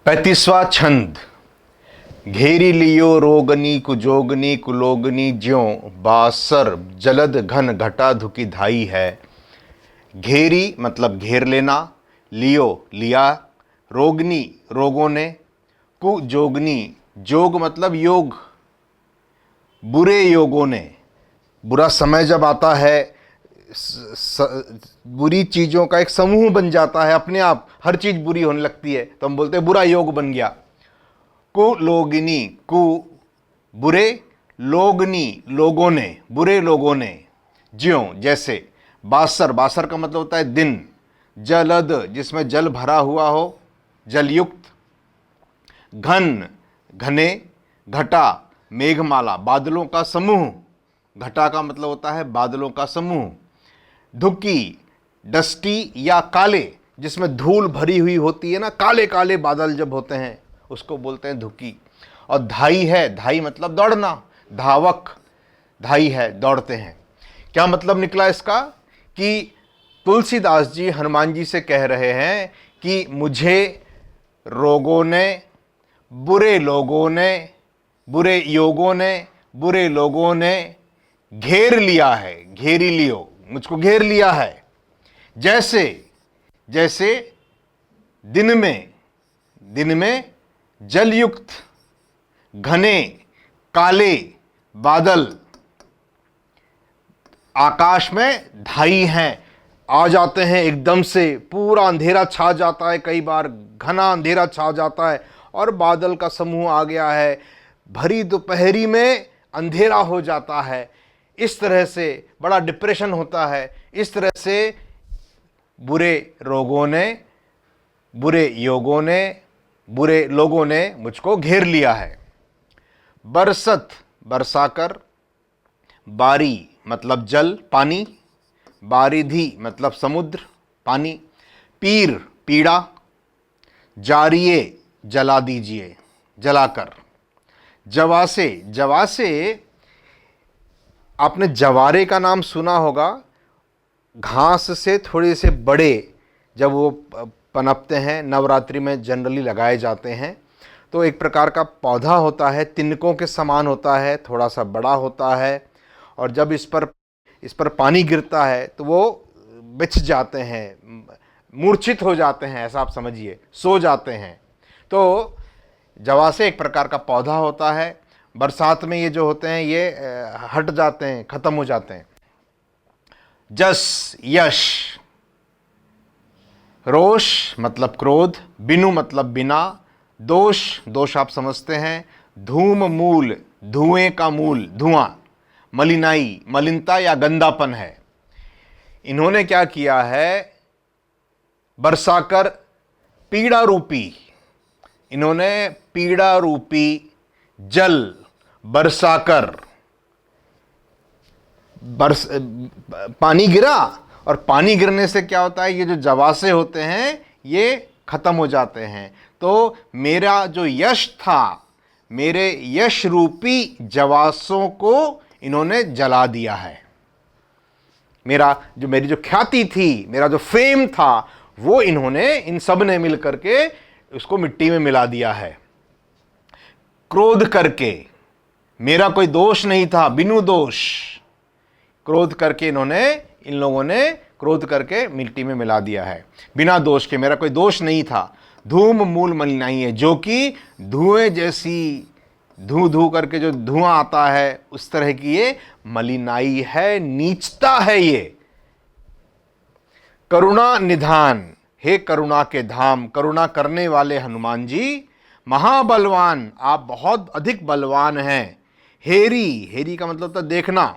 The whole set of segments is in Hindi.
पैंतीसवां छंद। घेरी लियो रोगनी कुजोगनी कुलोगनी ज्यों बासर जलद घन घटा धुकी धाई है। घेरी मतलब घेर लेना, लियो लिया, रोगनी रोगों ने, कुजोगनी जोग मतलब योग, बुरे योगों ने। बुरा समय जब आता है, बुरी चीज़ों का एक समूह बन जाता है, अपने आप हर चीज़ बुरी होने लगती है तो हम बोलते हैं बुरा योग बन गया। कुलोगिनी कु बुरे, लोगनी लोगों ने बुरे लोगों ने, ज्यों जैसे, बासर बासर का मतलब होता है दिन, जलद जिसमें जल भरा हुआ हो, जलयुक्त, घन घने, घटा मेघमाला बादलों का समूह, घटा का मतलब होता है बादलों का समूह, धुकी डस्टी या काले जिसमें धूल भरी हुई होती है ना, काले काले बादल जब होते हैं उसको बोलते हैं धुकी। और धाई है, धाई मतलब दौड़ना, धावक धाई है, दौड़ते हैं। क्या मतलब निकला इसका कि तुलसीदास जी हनुमान जी से कह रहे हैं कि मुझे रोगों ने, बुरे लोगों ने, बुरे योगों ने, बुरे लोगों ने घेर लिया है। घेरी लियो, मुझको घेर लिया है। जैसे जैसे दिन में जलयुक्त घने काले बादल आकाश में धाई हैं, आ जाते हैं एकदम से, पूरा अंधेरा छा जाता है, कई बार घना अंधेरा छा जाता है और बादल का समूह आ गया है, भरी दोपहरी में अंधेरा हो जाता है। इस तरह से बड़ा डिप्रेशन होता है। इस तरह से बुरे रोगों ने, बुरे योगों ने, बुरे लोगों ने मुझको घेर लिया है। बरसत बरसाकर, बारी मतलब जल पानी, बारिधि मतलब समुद्र पानी, पीर पीड़ा, जारिए जला दीजिए जलाकर, जवासे जवासे आपने जवारे का नाम सुना होगा, घास से थोड़े से बड़े जब वो पनपते हैं, नवरात्रि में जनरली लगाए जाते हैं, तो एक प्रकार का पौधा होता है, तिनकों के समान होता है, थोड़ा सा बड़ा होता है, और जब इस पर पानी गिरता है तो वो बिछ जाते हैं, मूर्छित हो जाते हैं, ऐसा आप समझिए, सो जाते हैं। तो जवासे एक प्रकार का पौधा होता है। बरसात में ये जो होते हैं ये हट जाते हैं, खत्म हो जाते हैं। जस यश, रोष मतलब क्रोध, बिनु मतलब बिना, दोष दोष आप समझते हैं, धूम मूल धुएं का मूल धुआं, मलिनाई मलिनता या गंदापन है। इन्होंने क्या किया है, बरसाकर पीड़ा रूपी, इन्होंने पीड़ा रूपी जल बरसाकर, पानी गिरा, और पानी गिरने से क्या होता है, ये जो जवासे होते हैं ये खत्म हो जाते हैं। तो मेरा जो यश था, मेरे यश रूपी जवासों को इन्होंने जला दिया है। मेरी जो ख्याति थी, मेरा जो फेम था, वो इन्होंने, इन सब ने मिल करके उसको मिट्टी में मिला दिया है। क्रोध करके, मेरा कोई दोष नहीं था, बिनु दोष, क्रोध करके इन लोगों ने क्रोध करके मिट्टी में मिला दिया है। बिना दोष के, मेरा कोई दोष नहीं था। धूम मूल मलिनाई है, जो कि धुएं जैसी, धू धू करके जो धुआं आता है उस तरह की ये मलिनाई है, नीचता है ये। करुणा निधान, हे करुणा के धाम, करुणा करने वाले हनुमान जी, महाबलवान, आप बहुत अधिक बलवान हैं। हेरी, हेरी का मतलब था देखना।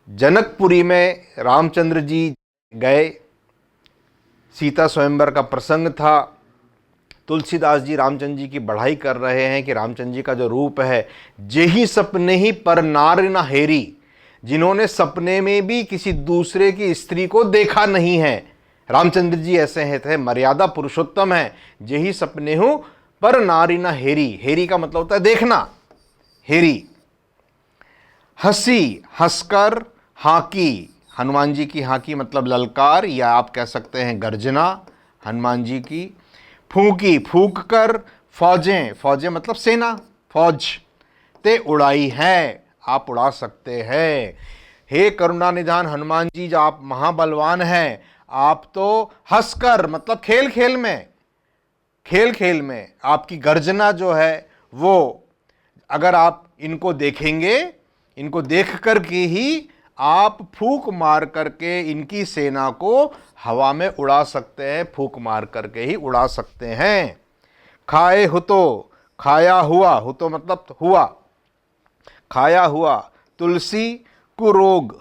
जनकपुरी में रामचंद्र जी गए, सीता स्वयंवर का प्रसंग था, तुलसीदास जी रामचंद्र जी की बढ़ाई कर रहे हैं कि रामचंद्र जी का जो रूप है, जेहि सपने ही पर नार न हेरी, जिन्होंने सपने में भी किसी दूसरे की स्त्री को देखा नहीं है। रामचंद्र जी ऐसे हैं, थे मर्यादा पुरुषोत्तम है। जेहि सपने हूं पर नारी न हेरी, हेरी का मतलब होता है देखना, हेरी। हंसी हंसकर, हाकी, हनुमान जी की हाकी मतलब ललकार, या आप कह सकते हैं गर्जना हनुमान जी की। फूंकी फूंक कर, फौजें, फौजें मतलब सेना, फौज ते उड़ाई है, आप उड़ा सकते हैं। हे करुणा निधान हनुमान जी, जो आप महाबलवान हैं, आप तो हंसकर मतलब खेल खेल में, खेल खेल में आपकी गर्जना जो है वो, अगर आप इनको देखेंगे, इनको देख कर के ही आप फूंक मार करके इनकी सेना को हवा में उड़ा सकते हैं, फूंक मार करके ही उड़ा सकते हैं। खाए हुतो, खाया हुआ, हुतो मतलब हुआ, खाया हुआ, तुलसी कुरोग,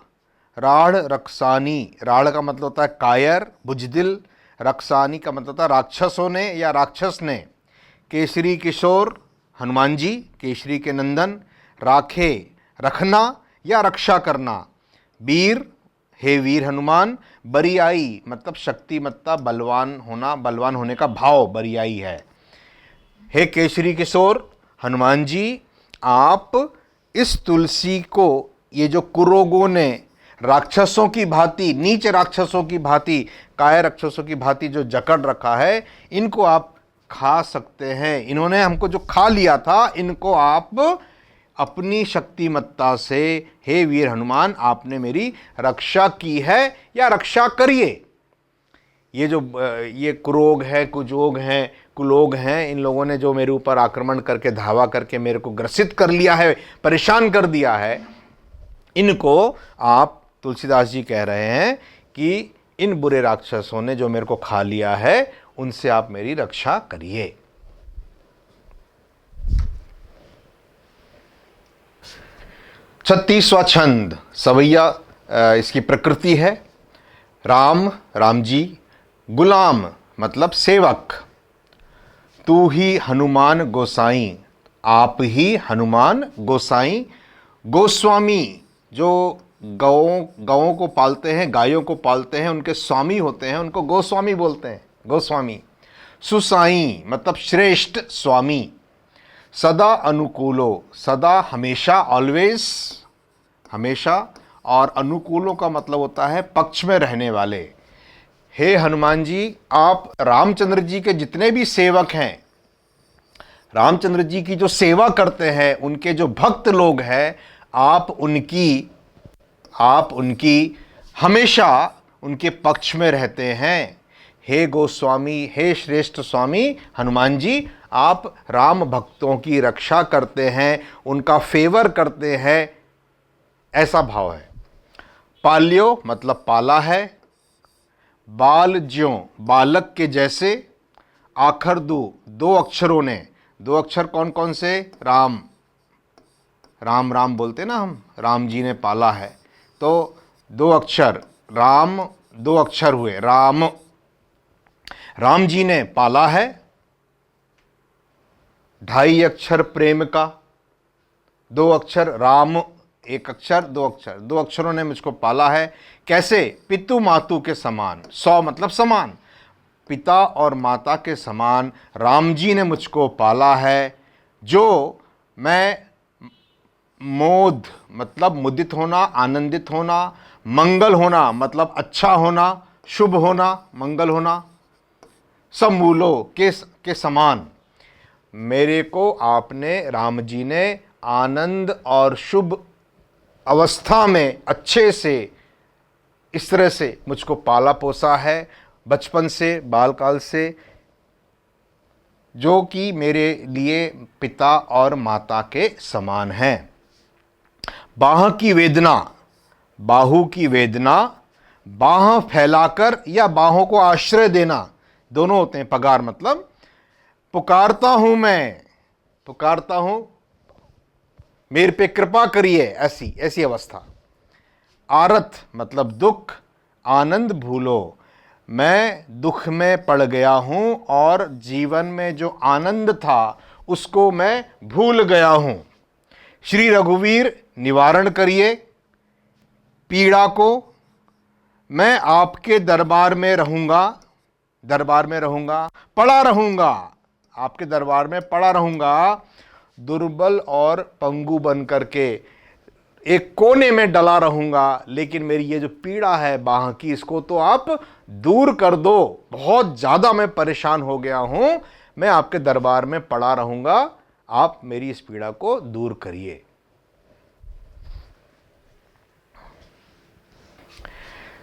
राढ़ रक्षानी, राढ़ का मतलब होता है कायर, बुजदिल, रक्षानी का मतलब होता है राक्षसों ने या राक्षस ने। केसरी किशोर, हनुमान जी केसरी के नंदन, राखे रखना या रक्षा करना, वीर हे वीर हनुमान, बरियाई मतलब शक्तिमत्ता, बलवान होना, बलवान होने का भाव बरियाई है। हे केसरी किशोर हनुमान जी, आप इस तुलसी को, ये जो कुरोगों ने राक्षसों की भांति, नीच राक्षसों की भांति, काय राक्षसों की भांति जो जकड़ रखा है, इनको आप खा सकते हैं। इन्होंने हमको जो खा लिया था, इनको आप अपनी शक्तिमत्ता से, हे वीर हनुमान, आपने मेरी रक्षा की है या रक्षा करिए। ये जो ये कुरोग है, कुजोग हैं, कुलोग हैं, इन लोगों ने जो मेरे ऊपर आक्रमण करके, धावा करके मेरे को ग्रसित कर लिया है, परेशान कर दिया है, इनको आप, तुलसीदास जी कह रहे हैं कि इन बुरे राक्षसों ने जो मेरे को खा लिया है, उनसे आप मेरी रक्षा करिए। 36वां छंद सवैया, इसकी प्रकृति है। राम, राम जी, गुलाम मतलब सेवक, तू ही हनुमान गोसाई, आप ही हनुमान गोसाई, गोस्वामी जो गौों को पालते हैं, गायों को पालते हैं, उनके स्वामी होते हैं, उनको गोस्वामी बोलते हैं, गोस्वामी। सुसाई मतलब श्रेष्ठ स्वामी, सदा अनुकूलो, सदा हमेशा, ऑलवेज हमेशा, और अनुकूलों का मतलब होता है पक्ष में रहने वाले। हे हनुमान जी, आप रामचंद्र जी के जितने भी सेवक हैं, रामचंद्र जी की जो सेवा करते हैं, उनके जो भक्त लोग हैं, आप उनकी हमेशा उनके पक्ष में रहते हैं। हे गोस्वामी, हे श्रेष्ठ स्वामी हनुमान जी, आप राम भक्तों की रक्षा करते हैं, उनका फेवर करते हैं, ऐसा भाव है। पाल्यो मतलब पाला है, बाल ज्यों बालक के जैसे, आखर दो अक्षरों ने, दो अक्षर कौन कौन से, राम, राम राम बोलते ना हम, राम जी ने पाला है, तो दो अक्षर राम, दो अक्षर हुए राम, राम जी ने पाला है। ढाई अक्षर प्रेम का, दो अक्षर राम, एक अक्षर, दो अक्षर, दो अक्षरों ने मुझको पाला है। कैसे, पितु मातु के समान, 100 मतलब समान, पिता और माता के समान राम जी ने मुझको पाला है। जो मैं मोद मतलब मुदित होना, आनंदित होना, मंगल होना मतलब अच्छा होना, शुभ होना, मंगल होना, सब मूलों के समान मेरे को आपने, राम जी ने आनंद और शुभ अवस्था में अच्छे से, इस तरह से मुझको पाला पोसा है, बचपन से, बालकाल से, जो कि मेरे लिए पिता और माता के समान हैं। बाह की वेदना, बाहु की वेदना, बाह फैलाकर या बाहों को आश्रय देना, दोनों होते हैं। पगार मतलब पुकारता हूं मैं, पुकारता हूं, मेरे पे कृपा करिए, ऐसी ऐसी अवस्था। आरत मतलब दुख, आनंद भूलो, मैं दुख में पड़ गया हूं और जीवन में जो आनंद था उसको मैं भूल गया हूं। श्री रघुवीर निवारण करिए पीड़ा को, मैं आपके दरबार में रहूंगा, दरबार में रहूंगा, पड़ा रहूंगा, आपके दरबार में पड़ा रहूंगा, दुर्बल और पंगु बन करके, एक कोने में डला रहूंगा, लेकिन मेरी ये जो पीड़ा है बाह की, इसको तो आप दूर कर दो। बहुत ज्यादा मैं परेशान हो गया हूं, मैं आपके दरबार में पड़ा रहूंगा, आप मेरी इस पीड़ा को दूर करिए।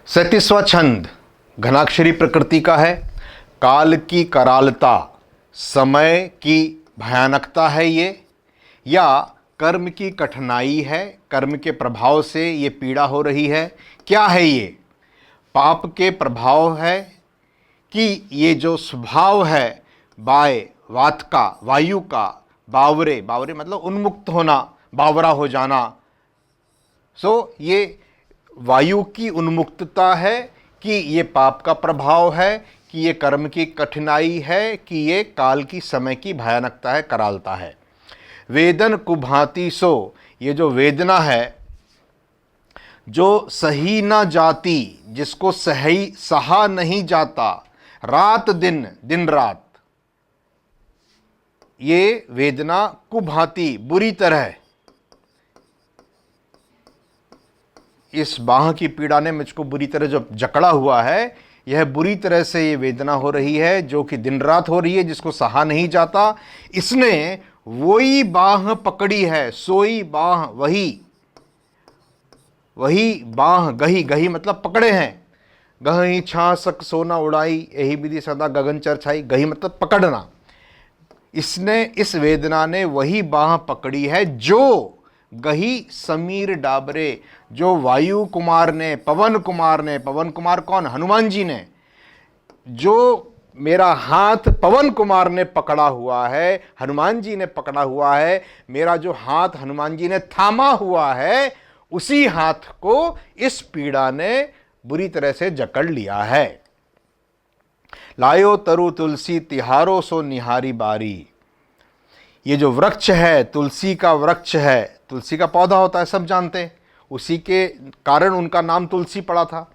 37वां छंद घनाक्षरी प्रकृति का है। काल की करालता, समय की भयानकता है ये, या कर्म की कठिनाई है, कर्म के प्रभाव से ये पीड़ा हो रही है। क्या है ये? पाप के प्रभाव है कि ये जो स्वभाव है वात का, वायु का, बावरे, बावरे मतलब उन्मुक्त होना, बावरा हो जाना। ये वायु की उन्मुक्तता है कि ये पाप का प्रभाव है, कि ये कर्म की कठिनाई है, कि ये काल की समय की भयानकता है, करालता है। वेदन कुभांति सो, ये जो वेदना है, जो सही ना जाती, जिसको सही सहा नहीं जाता, रात दिन, दिन रात, ये वेदना कुभांति बुरी तरह, इस बाह की पीड़ा ने मुझको बुरी तरह जो जकड़ा हुआ है, यह बुरी तरह से ये वेदना हो रही है, जो कि दिन रात हो रही है, जिसको सहा नहीं जाता। इसने वही बाह पकड़ी है, सोई बाह वही, वही बाह गही, गही मतलब पकड़े हैं। गही छासक सोना उड़ाई, यही विधि सदा गगन चरछाई, गही मतलब पकड़ना। इसने, इस वेदना ने वही बाह पकड़ी है जो गही समीर डाबरे, जो वायु कुमार ने, पवन कुमार ने, पवन कुमार कौन? हनुमान जी ने, जो मेरा हाथ पवन कुमार ने पकड़ा हुआ है, हनुमान जी ने पकड़ा हुआ है, मेरा जो हाथ हनुमान जी ने थामा हुआ है, उसी हाथ को इस पीड़ा ने बुरी तरह से जकड़ लिया है। लायो तरु तुलसी तिहारो सो निहारी बारी, ये जो वृक्ष है, तुलसी का वृक्ष है, तुलसी का पौधा होता है, सब जानते हैं, उसी के कारण उनका नाम तुलसी पड़ा था।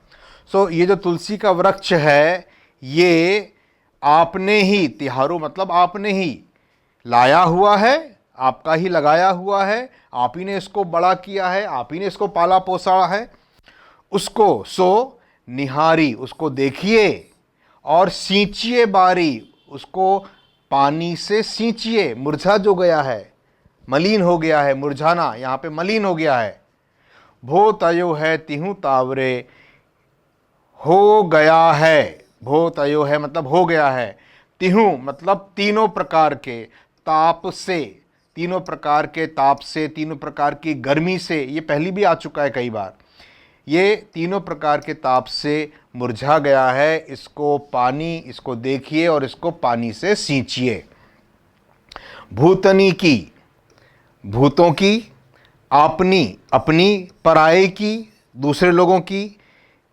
ये जो तुलसी का वृक्ष है, ये आपने ही, तिहारो मतलब आपने ही लाया हुआ है, आपका ही लगाया हुआ है, आप ही ने इसको बड़ा किया है, आप ही ने इसको पाला पोसा है। उसको सो निहारी, उसको देखिए, और सींचिए बारी, उसको पानी से सींचिए। मुरझा जो गया है, मलिन हो गया है, मुरझाना यहाँ पे मलिन हो गया है। भो तयो है तिहु तावरे, हो गया है, भो तयो है मतलब हो गया है, तिहु मतलब तीनों प्रकार के ताप से, तीनों प्रकार के ताप से, तीनों प्रकार की गर्मी से, ये पहले भी आ चुका है कई बार, ये तीनों प्रकार के ताप से मुरझा गया है। इसको पानी, इसको देखिए और इसको पानी से सींचिए। भूतनी की, भूतों की, आपनी अपनी, पराये की दूसरे लोगों की,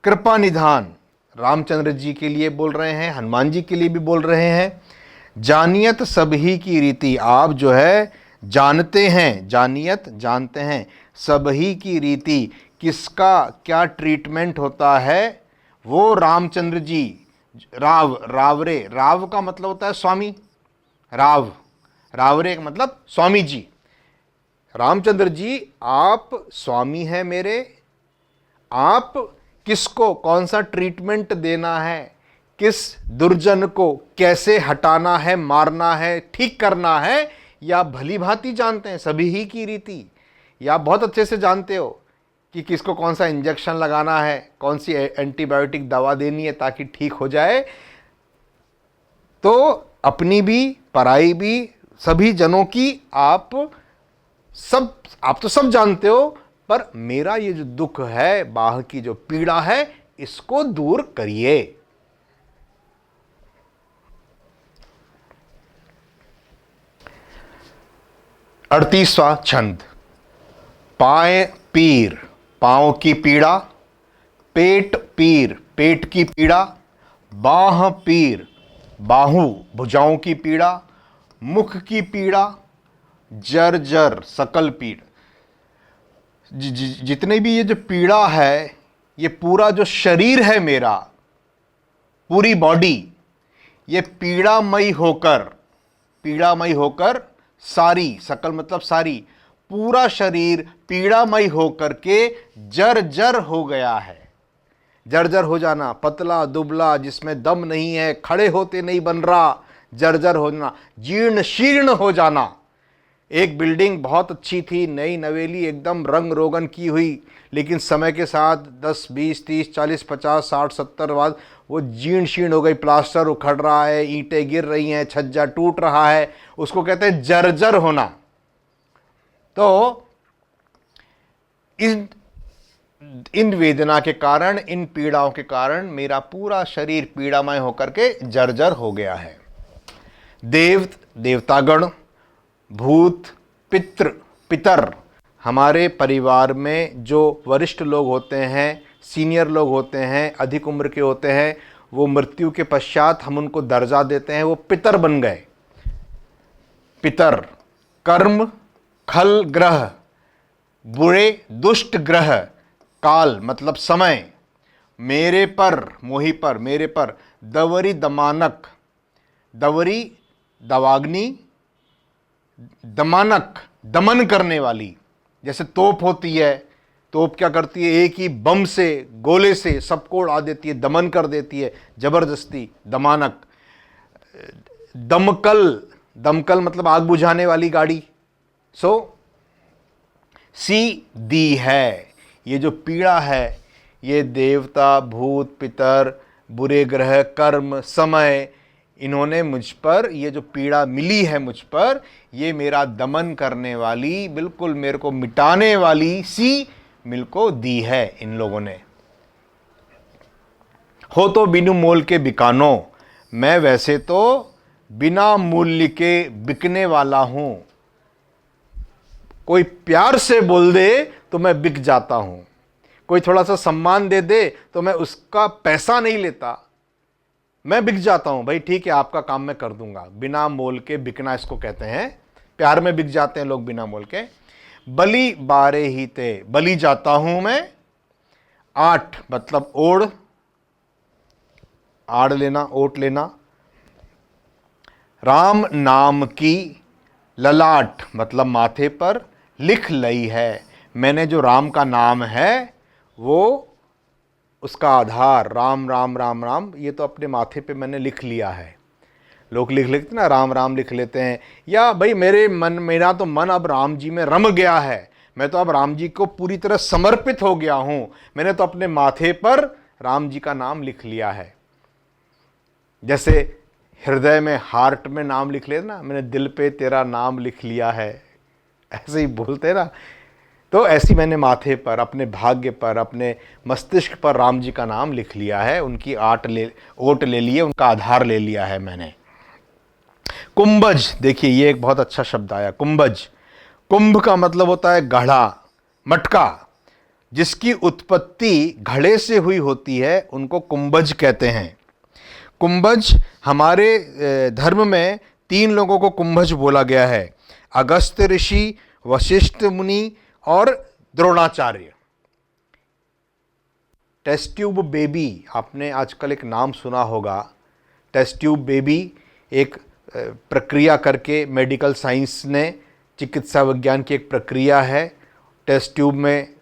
कृपा निधान रामचंद्र जी के लिए बोल रहे हैं, हनुमान जी के लिए भी बोल रहे हैं। जानियत सभी की रीति, आप जो है जानते हैं, जानियत जानते हैं, सभी की रीति, किसका क्या ट्रीटमेंट होता है, वो रामचंद्र जी, राव, रावरे, राव का मतलब होता है स्वामी, राव, रावरे का मतलब स्वामी जी। रामचंद्र जी आप स्वामी हैं मेरे, आप किसको कौन सा ट्रीटमेंट देना है, किस दुर्जन को कैसे हटाना है, मारना है, ठीक करना है, या भली भांति जानते हैं, सभी ही की रीति, या बहुत अच्छे से जानते हो कि किसको कौन सा इंजेक्शन लगाना है, कौन सी एंटीबायोटिक दवा देनी है ताकि ठीक हो जाए। तो अपनी भी, पराई भी, सभी जनों की आप तो सब जानते हो, पर मेरा ये जो दुख है, बाह की जो पीड़ा है, इसको दूर करिए। अड़तीसवां छंद पाए पीर, पांव की पीड़ा, पेट पीर, पेट की पीड़ा, बाह पीर, बाहु भुजाओं की पीड़ा, मुख की पीड़ा, जर जर सकल पीड़, जितने भी ये जो पीड़ा है, ये पूरा जो शरीर है मेरा, पूरी बॉडी, ये पीड़ामयी होकर, पीड़ामयी होकर सारी, सकल मतलब सारी, पूरा शरीर पीड़ामय होकर के जर्जर हो गया है। जर्जर हो जाना, पतला दुबला जिसमें दम नहीं है, खड़े होते नहीं बन रहा, जर्जर हो जाना, जीर्ण शीर्ण हो जाना। एक बिल्डिंग बहुत अच्छी थी, नई नवेली एकदम रंग रोगन की हुई, लेकिन समय के साथ 10 20 30 40 50 60 70 बाद वो जीर्ण शीर्ण हो गई, प्लास्टर उखड़ रहा है, ईंटें गिर रही हैं, छज्जा टूट रहा है, उसको कहते हैं जर्जर होना। तो इन वेदना के कारण, इन पीड़ाओं के कारण मेरा पूरा शरीर पीड़ामय होकर के जर्जर हो गया है। देवतागण, भूत, पितृ, पितर, हमारे परिवार में जो वरिष्ठ लोग होते हैं, सीनियर लोग होते हैं, अधिक उम्र के होते हैं, वो मृत्यु के पश्चात हम उनको दर्जा देते हैं, वो पितर बन गए। पितर, कर्म, खल ग्रह, बुरे दुष्ट ग्रह, काल मतलब समय, मेरे पर, मोहि पर, मेरे पर, दवरी दमानक, दवरी दवाग्नि, दमानक दमन करने वाली, जैसे तोप होती है, तोप क्या करती है, एक ही बम से, गोले से सबको उड़ा देती है, दमन कर देती है जबरदस्ती, दमानक। दमकल, दमकल मतलब आग बुझाने वाली गाड़ी। सी दी है, ये जो पीड़ा है, ये देवता, भूत, पितर, बुरे ग्रह, कर्म, समय, इन्होंने मुझ पर, ये जो पीड़ा मिली है मुझ पर, ये मेरा दमन करने वाली, बिल्कुल मेरे को मिटाने वाली सी मिल को दी है इन लोगों ने। हो तो बिनु मोल के बिकानो, मैं वैसे तो बिना मूल्य के बिकने वाला हूं। कोई प्यार से बोल दे तो मैं बिक जाता हूं, कोई थोड़ा सा सम्मान दे दे तो मैं उसका पैसा नहीं लेता, मैं बिक जाता हूं। भाई ठीक है, आपका काम मैं कर दूंगा। बिना मोल के बिकना इसको कहते हैं, प्यार में बिक जाते हैं लोग बिना मोल के। बलि बारे ही ते, बलि जाता हूं मैं। 8 मतलब ओढ़, आड़ लेना, ओट लेना। राम नाम की ललाट मतलब माथे पर लिख लई है, मैंने जो राम का नाम है वो उसका आधार, राम राम राम राम, ये तो अपने माथे पे मैंने लिख लिया है। लोग लिख लेते ना, राम राम लिख लेते हैं, या भाई मेरा तो मन अब राम जी में रम गया है, मैं तो अब राम जी को पूरी तरह समर्पित हो गया हूं, मैंने तो अपने माथे पर राम जी का नाम लिख लिया है। जैसे हृदय में, हार्ट में नाम लिख लेते ना, मैंने दिल पे तेरा नाम लिख लिया है, ऐसे ही बोलते ना। तो ऐसी मैंने माथे पर, अपने भाग्य पर, अपने मस्तिष्क पर राम जी का नाम लिख लिया है, उनकी ओट ले लिए, उनका आधार ले लिया है मैंने। कुंभज, देखिए ये एक बहुत अच्छा शब्द आया, कुंभज। कुंभ का मतलब होता है घड़ा, मटका, जिसकी उत्पत्ति घड़े से हुई होती है उनको कुंभज कहते हैं। कुंभज, हमारे धर्म में 3 लोगों को कुंभज बोला गया है, अगस्त्य ऋषि, वशिष्ठ मुनि और द्रोणाचार्य। टेस्ट ट्यूब बेबी, आपने आजकल एक नाम सुना होगा, टेस्ट ट्यूब बेबी, एक प्रक्रिया करके मेडिकल साइंस ने, चिकित्सा विज्ञान की एक प्रक्रिया है, टेस्ट ट्यूब में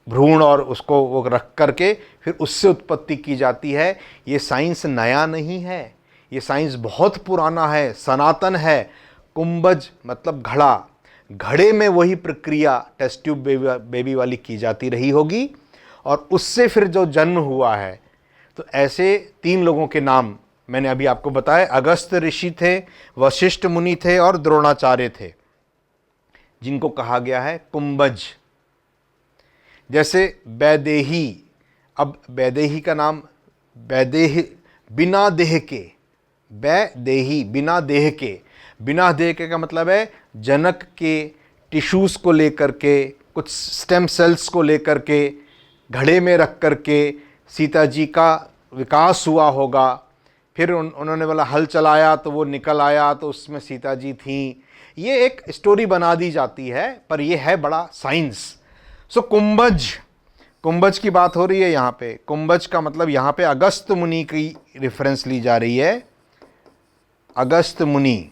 भ्रूण और उसको वो रख करके फिर उससे उत्पत्ति की जाती है। ये साइंस नया नहीं है, ये साइंस बहुत पुराना है, सनातन है। कुंभज मतलब घड़ा, घड़े में वही प्रक्रिया टेस्ट ट्यूब बेबी वाली की जाती रही होगी और उससे फिर जो जन्म हुआ है। तो ऐसे 3 लोगों के नाम मैंने अभी आपको बताए, अगस्त्य ऋषि थे, वशिष्ठ मुनि थे और द्रोणाचार्य थे, जिनको कहा गया है कुंभज। जैसे वैदेही, अब वैदेही का नाम, वैदेही बिना देह के, वैदेही बिना देह के, बिना देह के का मतलब है जनक के टिश्यूज़ को लेकर के, कुछ स्टेम सेल्स को लेकर के घड़े में रख कर के सीता जी का विकास हुआ होगा। फिर उन्होंने बोला हल चलाया तो वो निकल आया तो उसमें सीता जी थीं। ये एक स्टोरी बना दी जाती है, पर ये है बड़ा साइंस। सो कुंभज, कुंभज की बात हो रही है यहाँ पे। कुंभज का मतलब यहाँ पे अगस्त्य मुनि की रेफरेंस ली जा रही है। अगस्त्य मुनि,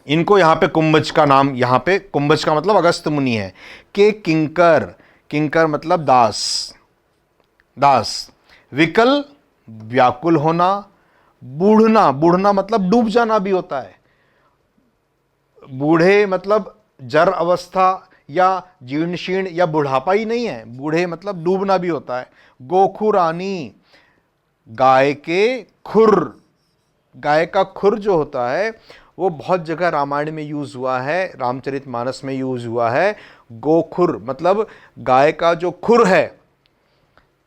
इनको यहाँ पे कुंभज का नाम, यहाँ पे कुंभज का मतलब अगस्त मुनि है। के किंकर, किंकर मतलब दास, दास। विकल व्याकुल होना, बूढ़ना, बूढ़ना मतलब डूब जाना भी होता है। बूढ़े मतलब जर अवस्था या जीर्ण शीर्ण या बुढ़ापा ही नहीं है, बूढ़े मतलब डूबना भी होता है। गोखुरानी, गाय के खुर, गाय का खुर जो होता है वो बहुत जगह रामायण में यूज हुआ है, रामचरितमानस में यूज हुआ है। गोखुर मतलब गाय का जो खुर है,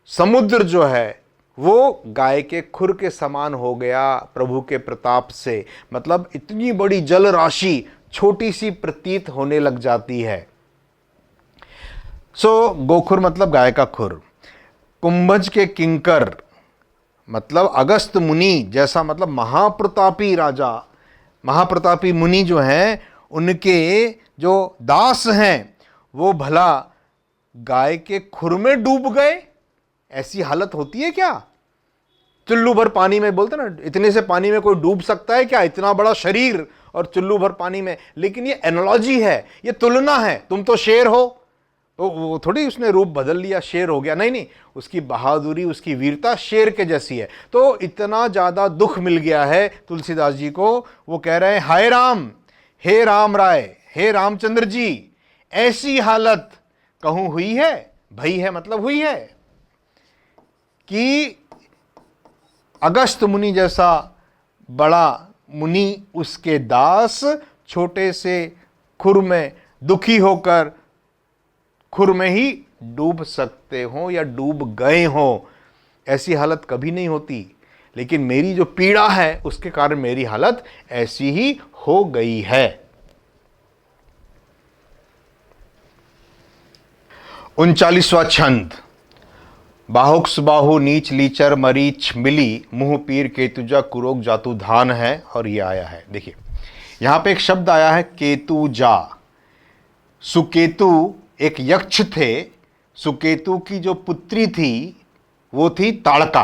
समुद्र जो है वो गाय के खुर के समान हो गया प्रभु के प्रताप से। मतलब इतनी बड़ी जल राशि छोटी सी प्रतीत होने लग जाती है। सो गोखुर मतलब गाय का खुर। कुंभज के किंकर मतलब अगस्त मुनि जैसा, मतलब महाप्रतापी राजा, महाप्रतापी मुनि जो हैं उनके जो दास हैं वो भला गाय के खुर में डूब गए। ऐसी हालत होती है क्या? चुल्लू भर पानी में, बोलते ना इतने से पानी में कोई डूब सकता है क्या? इतना बड़ा शरीर और चुल्लू भर पानी में। लेकिन ये एनालॉजी है, ये तुलना है। तुम तो शेर हो, तो वो थोड़ी उसने रूप बदल लिया शेर हो गया, नहीं नहीं, उसकी बहादुरी, उसकी वीरता शेर के जैसी है। तो इतना ज़्यादा दुख मिल गया है तुलसीदास जी को, वो कह रहे हैं हाय राम, हे राम राय, हे रामचंद्र जी, ऐसी हालत कहूं हुई है, भई है मतलब हुई है, कि अगस्त मुनि जैसा बड़ा मुनि उसके दास छोटे से खुर में दुखी होकर खुर में ही डूब सकते हो या डूब गए हो। ऐसी हालत कभी नहीं होती, लेकिन मेरी जो पीड़ा है उसके कारण मेरी हालत ऐसी ही हो गई है। 39वां छंद। बाहुक सुबाहु नीच लीचर मरीच मिली, मुंह पीर केतुजा कुरोग जातु धान है। और ये आया है, देखिए यहां पे एक शब्द आया है केतुजा। सुकेतु एक यक्ष थे, सुकेतु की जो पुत्री थी वो थी ताड़का।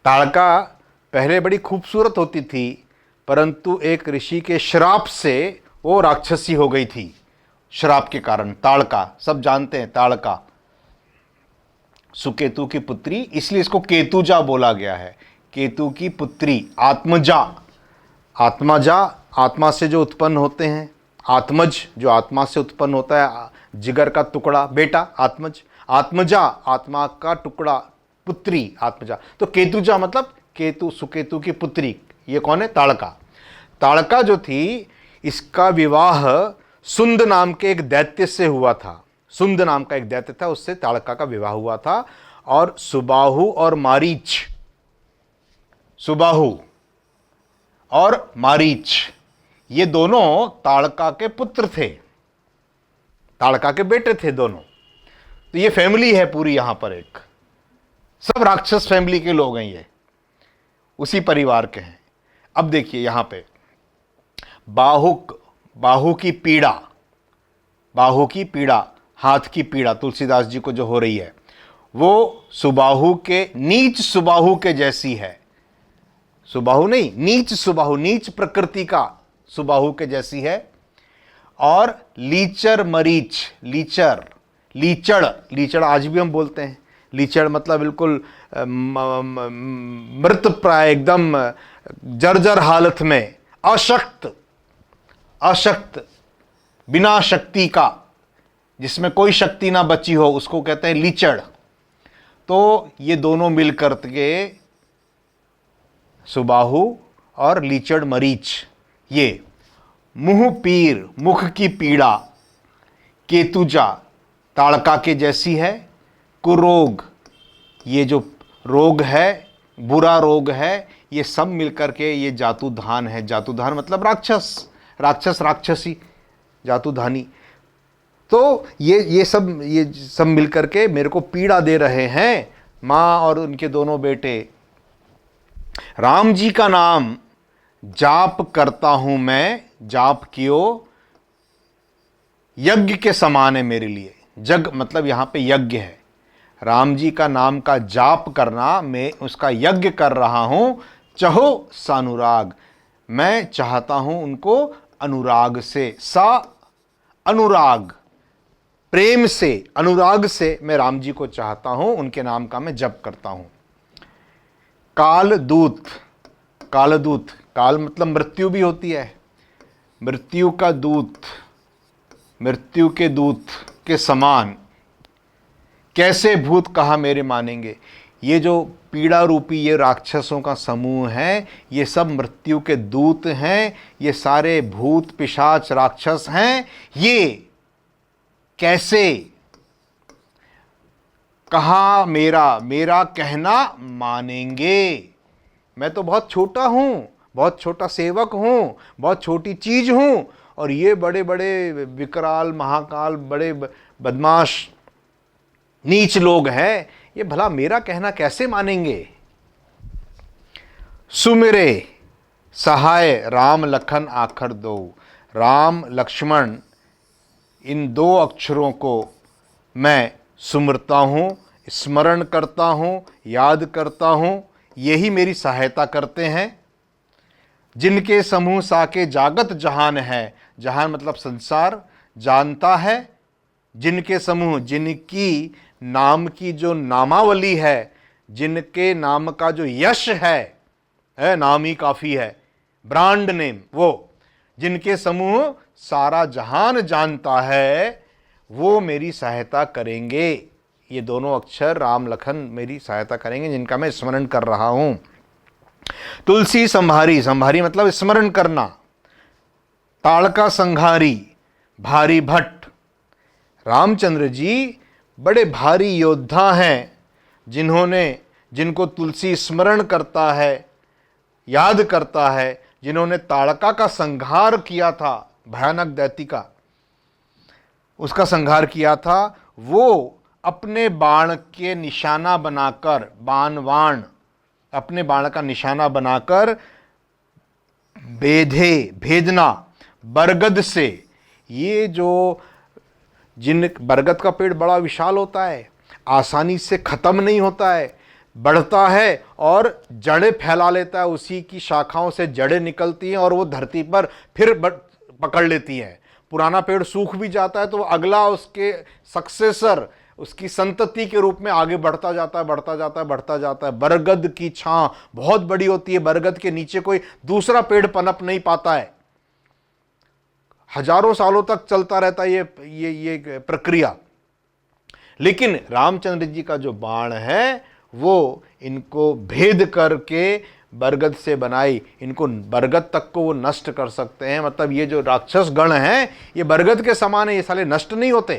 ताड़का पहले बड़ी खूबसूरत होती थी, परंतु एक ऋषि के श्राप से वो राक्षसी हो गई थी। श्राप के कारण ताड़का, सब जानते हैं ताड़का, सुकेतु की पुत्री, इसलिए इसको केतुजा बोला गया है। केतु की पुत्री, आत्मजा, आत्मजा आत्मा से जो उत्पन्न होते हैं, आत्मज जो आत्मा से उत्पन्न होता है, जिगर का टुकड़ा बेटा आत्मज, आत्मजा आत्मा का टुकड़ा पुत्री आत्मजा। तो केतुजा मतलब केतु, सुकेतु की पुत्री। ये कौन है? ताड़का। ताड़का जो थी इसका विवाह सुंद नाम के एक दैत्य से हुआ था। सुंद नाम का एक दैत्य था, उससे ताड़का का विवाह हुआ था। और सुबाहु और मारीच, सुबाहु और मारीच ये दोनों ताड़का के पुत्र थे, ताड़का के बेटे थे दोनों। तो ये फैमिली है पूरी, यहां पर एक सब राक्षस फैमिली के लोग हैं, ये उसी परिवार के हैं। अब देखिए यहां पे बाहुक, बाहु की पीड़ा, बाहु की पीड़ा, हाथ की पीड़ा तुलसीदास जी को जो हो रही है वो सुबाहु के, नीच सुबाहु के जैसी है। सुबाहु नहीं, नीच सुबाहु, नीच प्रकृति का सुबाहु के जैसी है। और लीचर मरीच, लीचर, लीचड़, लीचड़ आज भी हम बोलते हैं। लीचड़ मतलब बिल्कुल मृत प्राय, एकदम जर्जर हालत में, अशक्त, अशक्त, बिना शक्ति का, जिसमें कोई शक्ति ना बची हो, उसको कहते हैं लीचड़। तो ये दोनों मिलकर के सुबाहु और लीचड़ मरीच, ये मुंह पीर, मुख की पीड़ा, केतुजा ताड़का के जैसी है। कुरोग, ये जो रोग है, बुरा रोग है, ये सब मिलकर के ये जातुधान है। जातुधान मतलब राक्षस, राक्षस राक्षसी, जातुधानी। तो ये सब मिलकर के मेरे को पीड़ा दे रहे हैं, माँ और उनके दोनों बेटे। राम जी का नाम जाप करता हूं मैं, जाप कियो यज्ञ के समान है मेरे लिए। जग मतलब यहां पे यज्ञ है। राम जी का नाम का जाप करना, मैं उसका यज्ञ कर रहा हूं। चहो सानुराग, मैं चाहता हूं उनको अनुराग से। सा अनुराग, प्रेम से, अनुराग से मैं राम जी को चाहता हूं, उनके नाम का मैं जप करता हूं। कालदूत, कालदूत, काल मतलब मृत्यु भी होती है, मृत्यु का दूत, मृत्यु के दूत के समान कैसे भूत कहा मेरे मानेंगे। ये जो पीड़ा रूपी ये राक्षसों का समूह है, ये सब मृत्यु के दूत हैं, ये सारे भूत पिशाच राक्षस हैं। ये कैसे कहा मेरा कहना मानेंगे। मैं तो बहुत छोटा हूं, बहुत छोटा सेवक हूं, बहुत छोटी चीज हूं, और ये बड़े बड़े विकराल महाकाल बड़े बदमाश नीच लोग हैं, ये भला मेरा कहना कैसे मानेंगे। सुमिरे सहाय राम लखन आखर दो। राम लक्ष्मण इन दो अक्षरों को मैं सुमरता हूं, स्मरण करता हूं, याद करता हूं, यही मेरी सहायता करते हैं। जिनके समूह साके जागत जहान है, जहान मतलब संसार जानता है। जिनके समूह, जिनकी नाम की जो नामावली है, जिनके नाम का जो यश है नाम ही काफी है, ब्रांड नेम, वो जिनके समूह सारा जहान जानता है, वो मेरी सहायता करेंगे। ये दोनों अक्षर राम लखन मेरी सहायता करेंगे, जिनका मैं स्मरण कर रहा हूं। तुलसी संभारी, संभारी मतलब स्मरण करना। ताड़का संघारी, भारी भट्ट। रामचंद्र जी बड़े भारी योद्धा हैं, जिनको तुलसी स्मरण करता है, याद करता है, जिन्होंने ताड़का का संहार किया था, भयानक दैती का, उसका संहार किया था। वो अपने बाण के निशाना बनाकर, बाण अपने बाण का निशाना बनाकर भेदना बरगद से। ये जो बरगद का पेड़ बड़ा विशाल होता है, आसानी से ख़त्म नहीं होता है, बढ़ता है और जड़ें फैला लेता है, उसी की शाखाओं से जड़ें निकलती हैं और वो धरती पर फिर पकड़ लेती हैं। पुराना पेड़ सूख भी जाता है तो अगला उसके सक्सेसर, उसकी संतति के रूप में आगे बढ़ता जाता है, बढ़ता जाता है, बढ़ता जाता है। बरगद की छां बहुत बड़ी होती है, बरगद के नीचे कोई दूसरा पेड़ पनप नहीं पाता है, हजारों सालों तक चलता रहता है ये प्रक्रिया। लेकिन रामचंद्र जी का जो बाण है वो इनको भेद करके बरगद से बनाई, इनको बरगद तक को वो नष्ट कर सकते हैं। मतलब ये जो राक्षस गण हैं ये बरगद के समान है, ये साले नष्ट नहीं होते।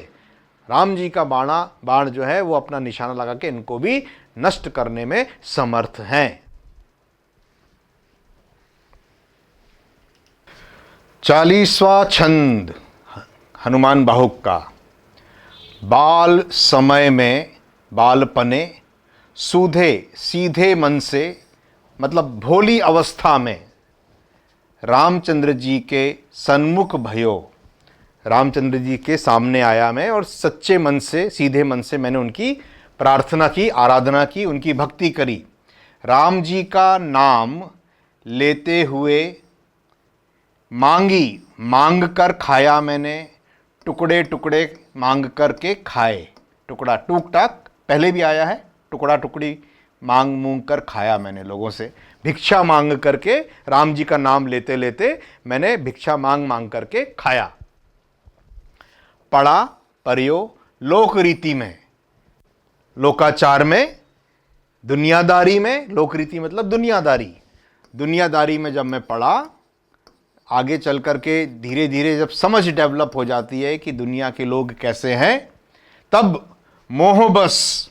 राम जी का बाण जो है वो अपना निशाना लगा के इनको भी नष्ट करने में समर्थ हैं। 40वां छंद हनुमान बाहुक का। बाल समय में बालपने सूधे सीधे मन से, मतलब भोली अवस्था में रामचंद्र जी के सन्मुख भयो। रामचंद्र जी के सामने आया मैं और सच्चे मन से, सीधे मन से मैंने उनकी प्रार्थना की, आराधना की, उनकी भक्ति करी। राम जी का नाम लेते हुए मांग कर खाया मैंने, टुकड़े टुकड़े मांग करके खाए। टुकड़ा टूक टाक पहले भी आया है, टुकड़ा टुकड़ी मांग मूंग कर खाया मैंने लोगों से। भिक्षा मांग करके, राम जी का नाम लेते लेते मैंने भिक्षा मांग करके खाया। पढ़ा परियो लोक रीति में, लोकाचार में, दुनियादारी में। लोक रीति मतलब दुनियादारी में जब मैं पढ़ा, आगे चल करके धीरे धीरे जब समझ डेवलप हो जाती है कि दुनिया के लोग कैसे हैं, तब मोह बस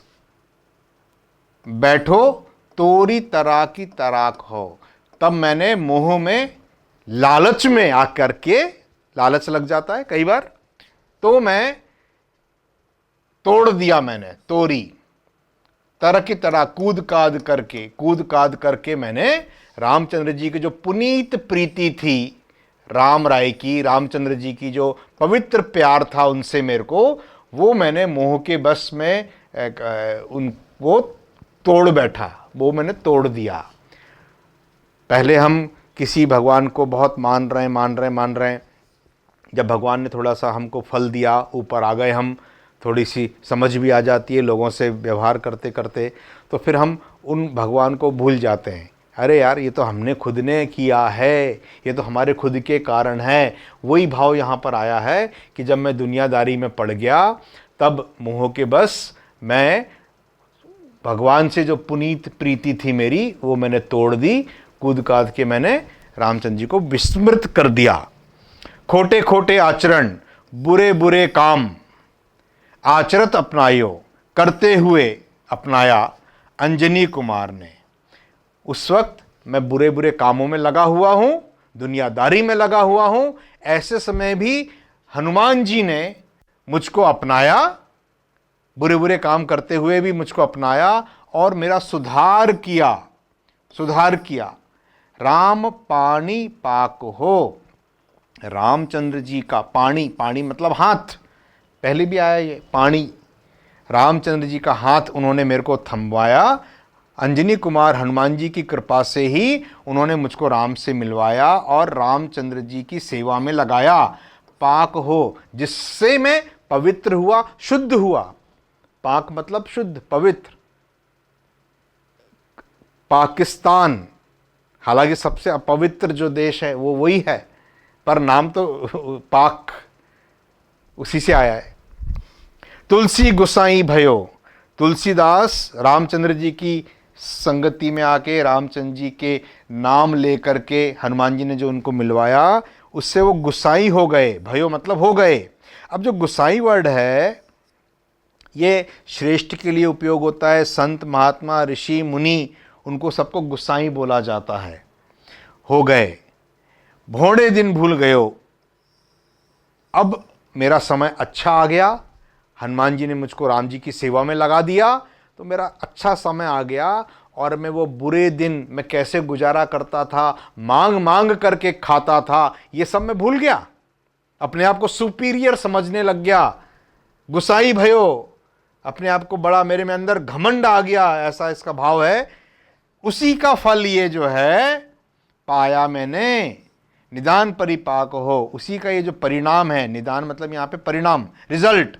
बैठो तोरी तरा की तराक हो। तब मैंने मोह में, लालच में आकर के, लालच लग जाता है कई बार, तो मैं तोड़ दिया मैंने तोरी, तरह की तरह कूद काद करके मैंने रामचंद्र जी की जो पुनीत प्रीति थी राम राय की, रामचंद्र जी की जो पवित्र प्यार था उनसे मेरे को, वो मैंने मोह के बस में वो तोड़ बैठा, वो मैंने तोड़ दिया। पहले हम किसी भगवान को बहुत मान रहे हैं। जब भगवान ने थोड़ा सा हमको फल दिया, ऊपर आ गए हम, थोड़ी सी समझ भी आ जाती है लोगों से व्यवहार करते करते, तो फिर हम उन भगवान को भूल जाते हैं। अरे यार, ये तो हमने खुद ने किया है, ये तो हमारे खुद के कारण है। वही भाव यहाँ पर आया है कि जब मैं दुनियादारी में पड़ गया, तब मोह के बस मैं भगवान से जो पुनीत प्रीति थी मेरी, वो मैंने तोड़ दी। कूद काद के मैंने रामचंद्र जी को विस्मृत कर दिया। खोटे खोटे आचरण, बुरे बुरे काम आचरत अपनायो, करते हुए अपनाया अंजनी कुमार ने। उस वक्त मैं बुरे बुरे कामों में लगा हुआ हूं, दुनियादारी में लगा हुआ हूं। ऐसे समय भी हनुमान जी ने मुझको अपनाया, बुरे बुरे काम करते हुए भी मुझको अपनाया और मेरा सुधार किया। राम पानी पाक हो, रामचंद्र जी का पानी, पानी मतलब हाथ, पहले भी आया ये पानी। रामचंद्र जी का हाथ उन्होंने मेरे को थमवाया। अंजनी कुमार हनुमान जी की कृपा से ही उन्होंने मुझको राम से मिलवाया और रामचंद्र जी की सेवा में लगाया। पाक हो, जिससे मैं पवित्र हुआ, शुद्ध हुआ। पाक मतलब शुद्ध, पवित्र। पाकिस्तान हालांकि सबसे अपवित्र जो देश है वो वही है, पर नाम तो पाक उसी से आया है। तुलसी गुसाई भयो, तुलसीदास रामचंद्र जी की संगति में आके, रामचंद्र जी के नाम लेकर के हनुमान जी ने जो उनको मिलवाया, उससे वो गुसाई हो गए। भयो मतलब हो गए। अब जो गुसाई वर्ड है, ये श्रेष्ठ के लिए उपयोग होता है। संत महात्मा ऋषि मुनि, उनको सबको गुसाई बोला जाता है। हो गए, भोड़े दिन भूल गयो। अब मेरा समय अच्छा आ गया, हनुमान जी ने मुझको राम जी की सेवा में लगा दिया, तो मेरा अच्छा समय आ गया और मैं वो बुरे दिन मैं कैसे गुजारा करता था, मांग मांग करके खाता था, ये सब मैं भूल गया। अपने आप को सुपीरियर समझने लग गया। गुसाई भयो, अपने आप को बड़ा, मेरे में अंदर घमंड आ गया, ऐसा इसका भाव है। उसी का फल ये जो है पाया मैंने, निदान परिपाक हो। उसी का ये जो परिणाम है, निदान मतलब यहाँ पे परिणाम, रिजल्ट।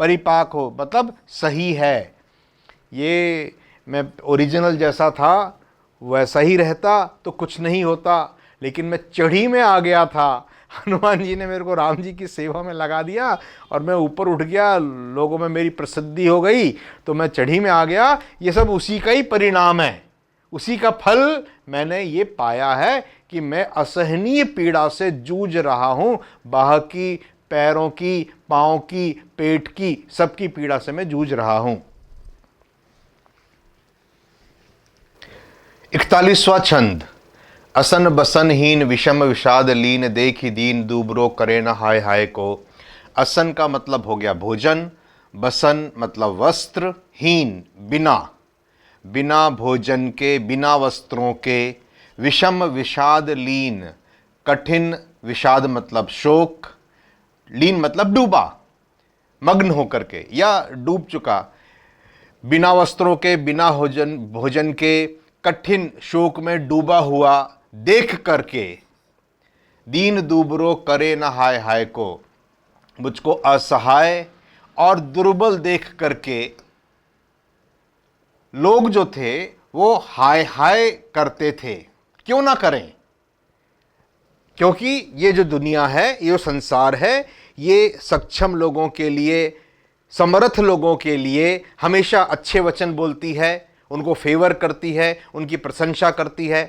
परिपाक हो मतलब सही है। ये मैं ओरिजिनल जैसा था वैसा ही रहता तो कुछ नहीं होता, लेकिन मैं चढ़ी में आ गया था। हनुमान जी ने मेरे को राम जी की सेवा में लगा दिया और मैं ऊपर उठ गया, लोगों में मेरी प्रसिद्धि हो गई, तो मैं चढ़ी में आ गया। ये सब उसी का ही परिणाम है, उसी का फल मैंने ये पाया है कि मैं असहनीय पीड़ा से जूझ रहा हूं। बाह की, पैरों की, पांव की, पेट की, सबकी पीड़ा से मैं जूझ रहा हूं। 41वां छंद। असन बसनहीन विषम विषाद लीन, देखी दीन दूबरो करे न हाय हाय को। असन का मतलब हो गया भोजन, बसन मतलब वस्त्र, हीन बिना, बिना भोजन के, बिना वस्त्रों के। विषम विषाद लीन, कठिन, विषाद मतलब शोक, लीन मतलब डूबा, मग्न होकर के या डूब चुका। बिना वस्त्रों के, बिना भोजन के, कठिन शोक में डूबा हुआ देख करके। दीन दूबरो करे न हाय हाय को, मुझको असहाय और दुर्बल देख करके लोग जो थे वो हाय हाय करते थे। क्यों ना करें, क्योंकि ये जो दुनिया है, ये जो संसार है, ये सक्षम लोगों के लिए, समर्थ लोगों के लिए हमेशा अच्छे वचन बोलती है, उनको फेवर करती है, उनकी प्रशंसा करती है।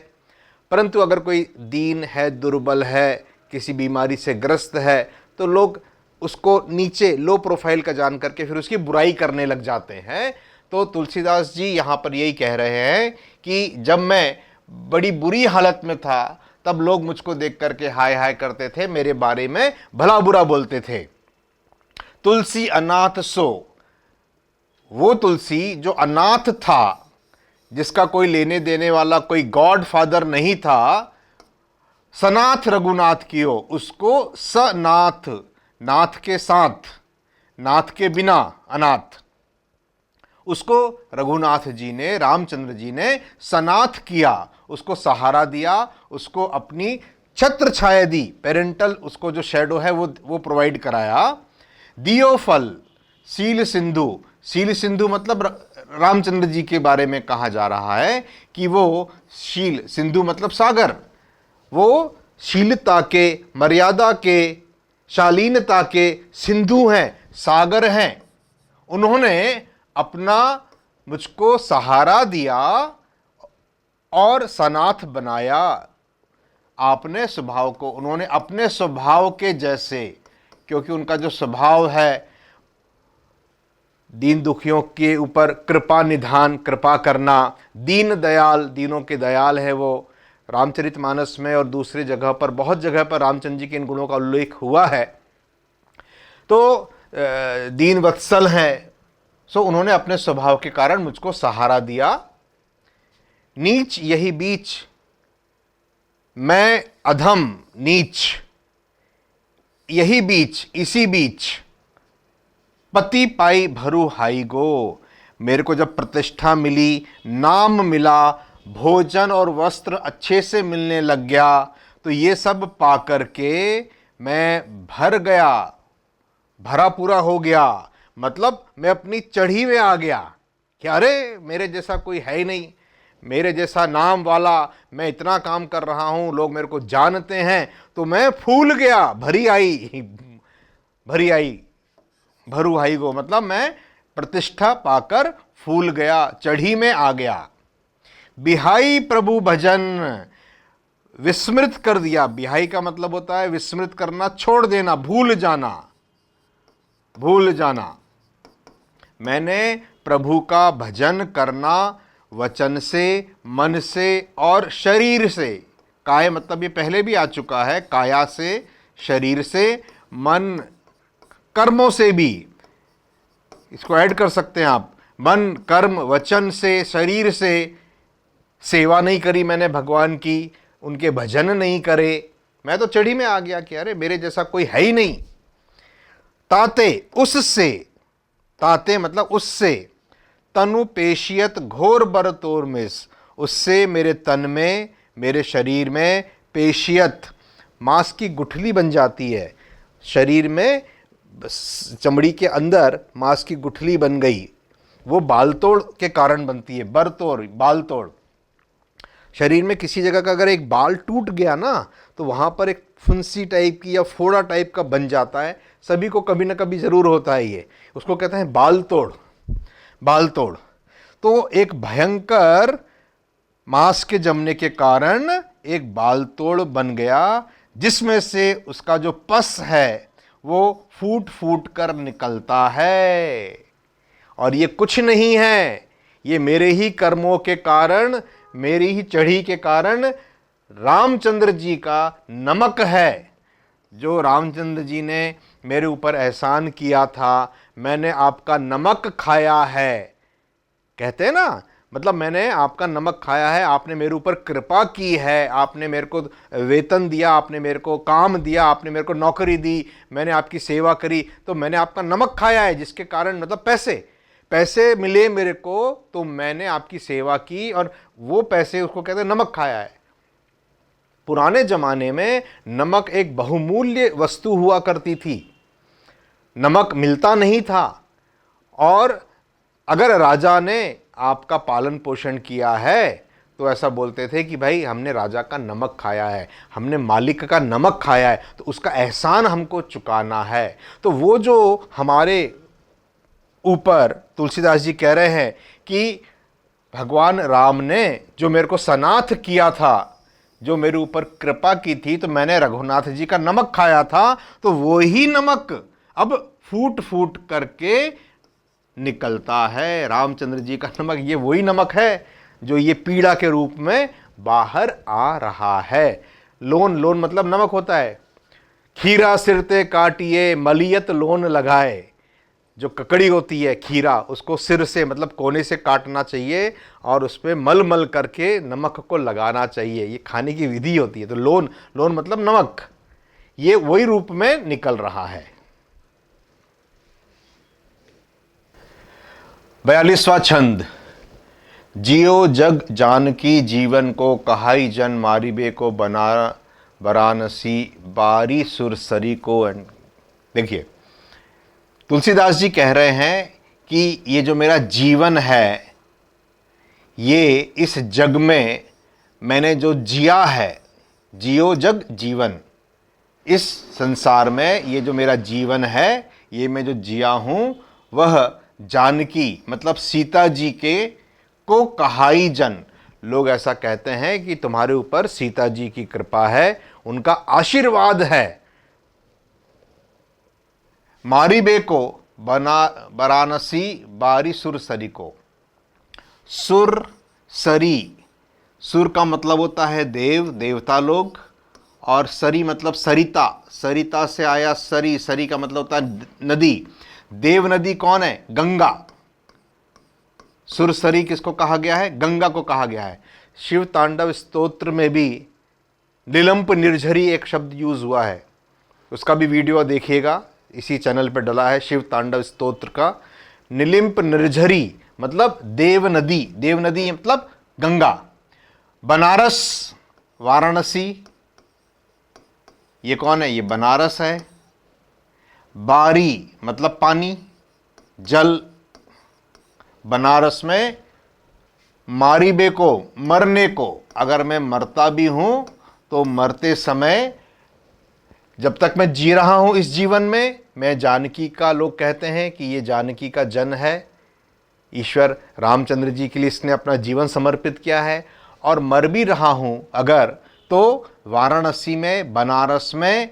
परंतु अगर कोई दीन है, दुर्बल है, किसी बीमारी से ग्रस्त है, तो लोग उसको नीचे, लो प्रोफाइल का जान करके फिर उसकी बुराई करने लग जाते हैं। तो तुलसीदास जी यहाँ पर यही कह रहे हैं कि जब मैं बड़ी बुरी हालत में था, तब लोग मुझको देख करके हाय हाय करते थे, मेरे बारे में भला बुरा बोलते थे। तुलसी अनाथ सो, वो तुलसी जो अनाथ था, जिसका कोई लेने देने वाला, कोई गॉड फादर नहीं था, सनाथ रघुनाथ कियो, उसको सनाथ, नाथ के साथ, नाथ के बिना अनाथ, उसको रघुनाथ जी ने, रामचंद्र जी ने सनाथ किया, उसको सहारा दिया, उसको अपनी छत्र छाया दी, पेरेंटल उसको जो शेडो है वो प्रोवाइड कराया। दियो फल शील सिंधु, शील सिंधु मतलब रामचंद्र जी के बारे में कहा जा रहा है कि वो शील, सिंधु मतलब सागर, वो शीलता के, मर्यादा के, शालीनता के सिंधु हैं, सागर हैं। उन्होंने अपना मुझको सहारा दिया और सनाथ बनाया। आपने स्वभाव को, उन्होंने अपने स्वभाव के जैसे, क्योंकि उनका जो स्वभाव है दीन दुखियों के ऊपर कृपा निधान, कृपा करना, दीन दयाल, दीनों के दयाल है वो। रामचरितमानस में और दूसरी जगह पर, बहुत जगह पर रामचंद्र जी के इन गुणों का उल्लेख हुआ है। तो दीन वत्सल हैं। सो उन्होंने अपने स्वभाव के कारण मुझको सहारा दिया। नीच यही बीच, मैं अधम नीच, यही बीच, इसी बीच, पति पाई भरू हाई गो, मेरे को जब प्रतिष्ठा मिली, नाम मिला, भोजन और वस्त्र अच्छे से मिलने लग गया, तो ये सब पा करके मैं भर गया, भरा पूरा हो गया। मतलब मैं अपनी चढ़ी में आ गया कि अरे मेरे जैसा कोई है ही नहीं, मेरे जैसा नाम वाला, मैं इतना काम कर रहा हूं, लोग मेरे को जानते हैं, तो मैं फूल गया, भरी आई, भरी आई, भरू आई गो, मतलब मैं प्रतिष्ठा पाकर फूल गया, चढ़ी में आ गया। बिहाई प्रभु भजन, विस्मृत कर दिया। बिहाई का मतलब होता है विस्मृत करना, छोड़ देना, भूल जाना, भूल जाना। मैंने प्रभु का भजन करना वचन से, मन से और शरीर से। काय मतलब ये पहले भी आ चुका है, काया से, शरीर से, मन, कर्मों से भी, इसको ऐड कर सकते हैं आप। मन, कर्म, वचन से, शरीर से। सेवा नहीं करी मैंने भगवान की, उनके भजन नहीं करे, मैं तो चढ़ी में आ गया कि अरे मेरे जैसा कोई है ही नहीं। ताते उससे, ताते मतलब उससे, तनु पेशियत घोर बर तोर मिस, उससे मेरे तन में, मेरे शरीर में पेशियत, मांस की गुठली बन जाती है। शरीर में चमड़ी के अंदर मांस की गुठली बन गई, वो बालतोड़ के कारण बनती है। बरतोड़, बालतोड़। शरीर में किसी जगह का अगर एक बाल टूट गया ना, तो वहाँ पर एक फुंसी टाइप की या फोड़ा टाइप का बन जाता है। सभी को कभी ना कभी ज़रूर होता है ये, उसको कहते हैं बाल तोड़, बाल तोड़। तो एक भयंकर मांस के जमने के कारण एक बाल तोड़ बन गया, जिसमें से उसका जो पस है वो फूट फूट कर निकलता है। और ये कुछ नहीं है, ये मेरे ही कर्मों के कारण, मेरी ही चढ़ी के कारण रामचंद्र जी का नमक है। जो रामचंद्र जी ने मेरे ऊपर एहसान किया था, मैंने आपका नमक खाया है, कहते हैं ना, मतलब मैंने आपका नमक खाया है, आपने मेरे ऊपर कृपा की है, आपने मेरे को वेतन दिया, आपने मेरे को काम दिया, आपने मेरे को नौकरी दी, मैंने आपकी सेवा करी, तो मैंने आपका नमक खाया है, जिसके कारण मतलब पैसे मिले मेरे को, तो मैंने आपकी सेवा की और वो पैसे, उसको कहते हैं नमक खाया है। पुराने जमाने में नमक एक बहुमूल्य वस्तु हुआ करती थी, नमक मिलता नहीं था। और अगर राजा ने आपका पालन पोषण किया है तो ऐसा बोलते थे कि भाई हमने राजा का नमक खाया है, हमने मालिक का नमक खाया है, तो उसका एहसान हमको चुकाना है। तो वो जो हमारे ऊपर तुलसीदास जी कह रहे हैं कि भगवान राम ने जो मेरे को सनाथ किया था, जो मेरे ऊपर कृपा की थी, तो मैंने रघुनाथ जी का नमक खाया था, तो वो ही नमक अब फूट फूट करके निकलता है। रामचंद्र जी का नमक, ये वही नमक है जो ये पीड़ा के रूप में बाहर आ रहा है। लोन, लोन मतलब नमक होता है। खीरा सिरते काटिए मलियत लोन लगाए, जो ककड़ी होती है खीरा, उसको सिर से मतलब कोने से काटना चाहिए और उस पर मल मल करके नमक को लगाना चाहिए। ये खाने की विधि होती है। तो लोन, लोन मतलब नमक, ये वही रूप में निकल रहा है। 42वां छंद। जियो जग जानकी जीवन को, कहाई जन मारिबे को, बना वाराणसी बारी सुरसरी को। देखिए, तुलसीदास जी कह रहे हैं कि ये जो मेरा जीवन है, ये इस जग में मैंने जो जिया है, जियो जग जीवन, इस संसार में ये जो मेरा जीवन है, ये मैं जो जिया हूं, वह जानकी मतलब सीता जी के को कहाई जन, लोग ऐसा कहते हैं कि तुम्हारे ऊपर सीता जी की कृपा है, उनका आशीर्वाद है। मारिबे को, बना वाराणसी बारी सुरसरी को। सुर सरी, सुर का मतलब होता है देव, देवता लोग, और सरी मतलब सरिता, सरिता से आया सरी, सरी का मतलब होता है नदी। देव नदी कौन है? गंगा। सुरसरी किसको कहा गया है? गंगा को कहा गया है। शिव तांडव स्तोत्र में भी निलंप निर्झरी एक शब्द यूज हुआ है, उसका भी वीडियो देखिएगा, इसी चैनल पर डला है, शिव तांडव स्तोत्र का। निलिंप निर्झरी मतलब देव नदी, देव नदी मतलब गंगा। बनारस, वाराणसी, ये कौन है? ये बनारस है। बारी मतलब पानी, जल। बनारस में मारिबे को, मरने को, अगर मैं मरता भी हूं तो मरते समय, जब तक मैं जी रहा हूं इस जीवन में, मैं जानकी का, लोग कहते हैं कि ये जानकी का जन है, ईश्वर रामचंद्र जी के लिए इसने अपना जीवन समर्पित किया है। और मर भी रहा हूं अगर, तो वाराणसी में, बनारस में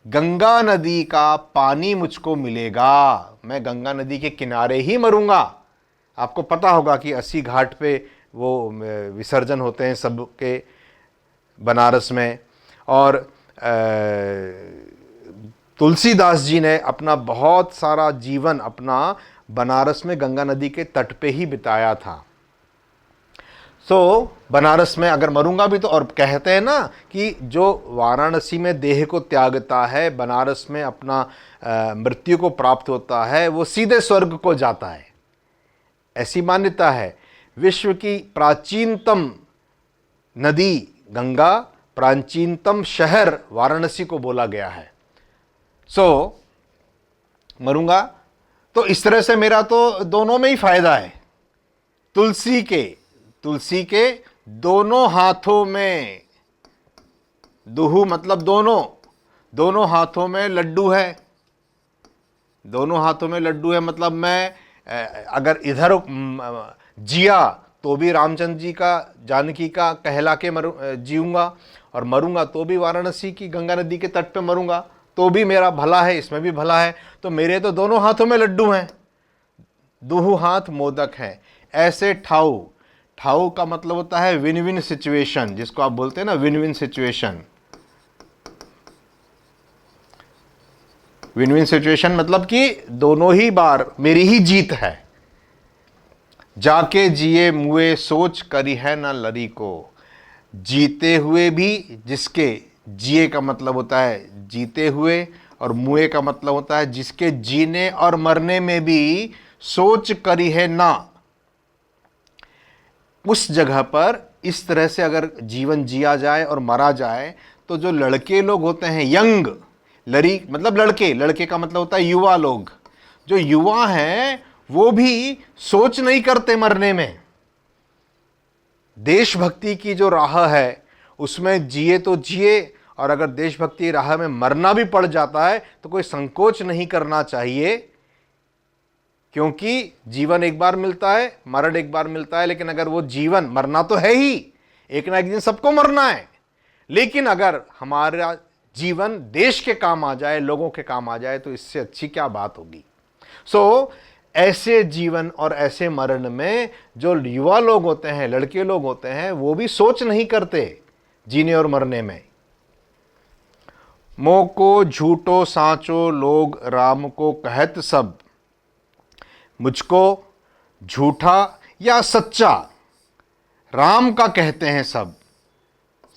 गंगा नदी का पानी मुझको मिलेगा, मैं गंगा नदी के किनारे ही मरूंगा। आपको पता होगा कि 80 घाट पे वो विसर्जन होते हैं सबके बनारस में। और तुलसीदास जी ने अपना बहुत सारा जीवन अपना बनारस में गंगा नदी के तट पे ही बिताया था। बनारस में अगर मरूंगा भी तो, और कहते हैं ना कि जो वाराणसी में देह को त्यागता है, बनारस में अपना मृत्यु को प्राप्त होता है, वो सीधे स्वर्ग को जाता है, ऐसी मान्यता है। विश्व की प्राचीनतम नदी गंगा, प्राचीनतम शहर वाराणसी को बोला गया है। मरूंगा तो इस तरह से मेरा तो दोनों में ही फायदा है। तुलसी के दोनों हाथों में, दुहु मतलब दोनों, दोनों हाथों में लड्डू है, दोनों हाथों में लड्डू है मतलब मैं अगर इधर जिया तो भी रामचंद्र जी का, जानकी का कहला के जीऊंगा, और मरूंगा तो भी वाराणसी की गंगा नदी के तट पे मरूंगा, तो भी मेरा भला है, इसमें भी भला है। तो मेरे तो दोनों हाथों में लड्डू हैं, दुहु हाथ मोदक है। ऐसे ठाऊ, ठाऊ का मतलब होता है विन विन सिचुएशन, जिसको आप बोलते हैं ना win win situation. Win win situation मतलब कि दोनों ही बार मेरी ही जीत है। जाके जिए मुए सोच करी है ना लरी को, जीते हुए भी जिसके, जिए का मतलब होता है जीते हुए, और मुए का मतलब होता है जिसके जीने और मरने में भी सोच करी है ना, उस जगह पर इस तरह से अगर जीवन जिया जाए और मरा जाए, तो जो लड़के लोग होते हैं, यंग, लरी मतलब लड़के, लड़के का मतलब होता है युवा लोग, जो युवा हैं वो भी सोच नहीं करते मरने में। देशभक्ति की जो राह है उसमें जिए तो जिए, और अगर देशभक्ति राह में मरना भी पड़ जाता है तो कोई संकोच नहीं करना चाहिए, क्योंकि जीवन एक बार मिलता है, मरण एक बार मिलता है। लेकिन अगर वो जीवन, मरना तो है ही, एक ना एक दिन सबको मरना है, लेकिन अगर हमारा जीवन देश के काम आ जाए, लोगों के काम आ जाए, तो इससे अच्छी क्या बात होगी। ऐसे जीवन और ऐसे मरण में जो युवा लोग होते हैं, लड़के लोग होते हैं, वो भी सोच नहीं करते जीने और मरने में। मोको झूठो साचो लोग राम को कहत सब, मुझको झूठा या सच्चा राम का कहते हैं सब।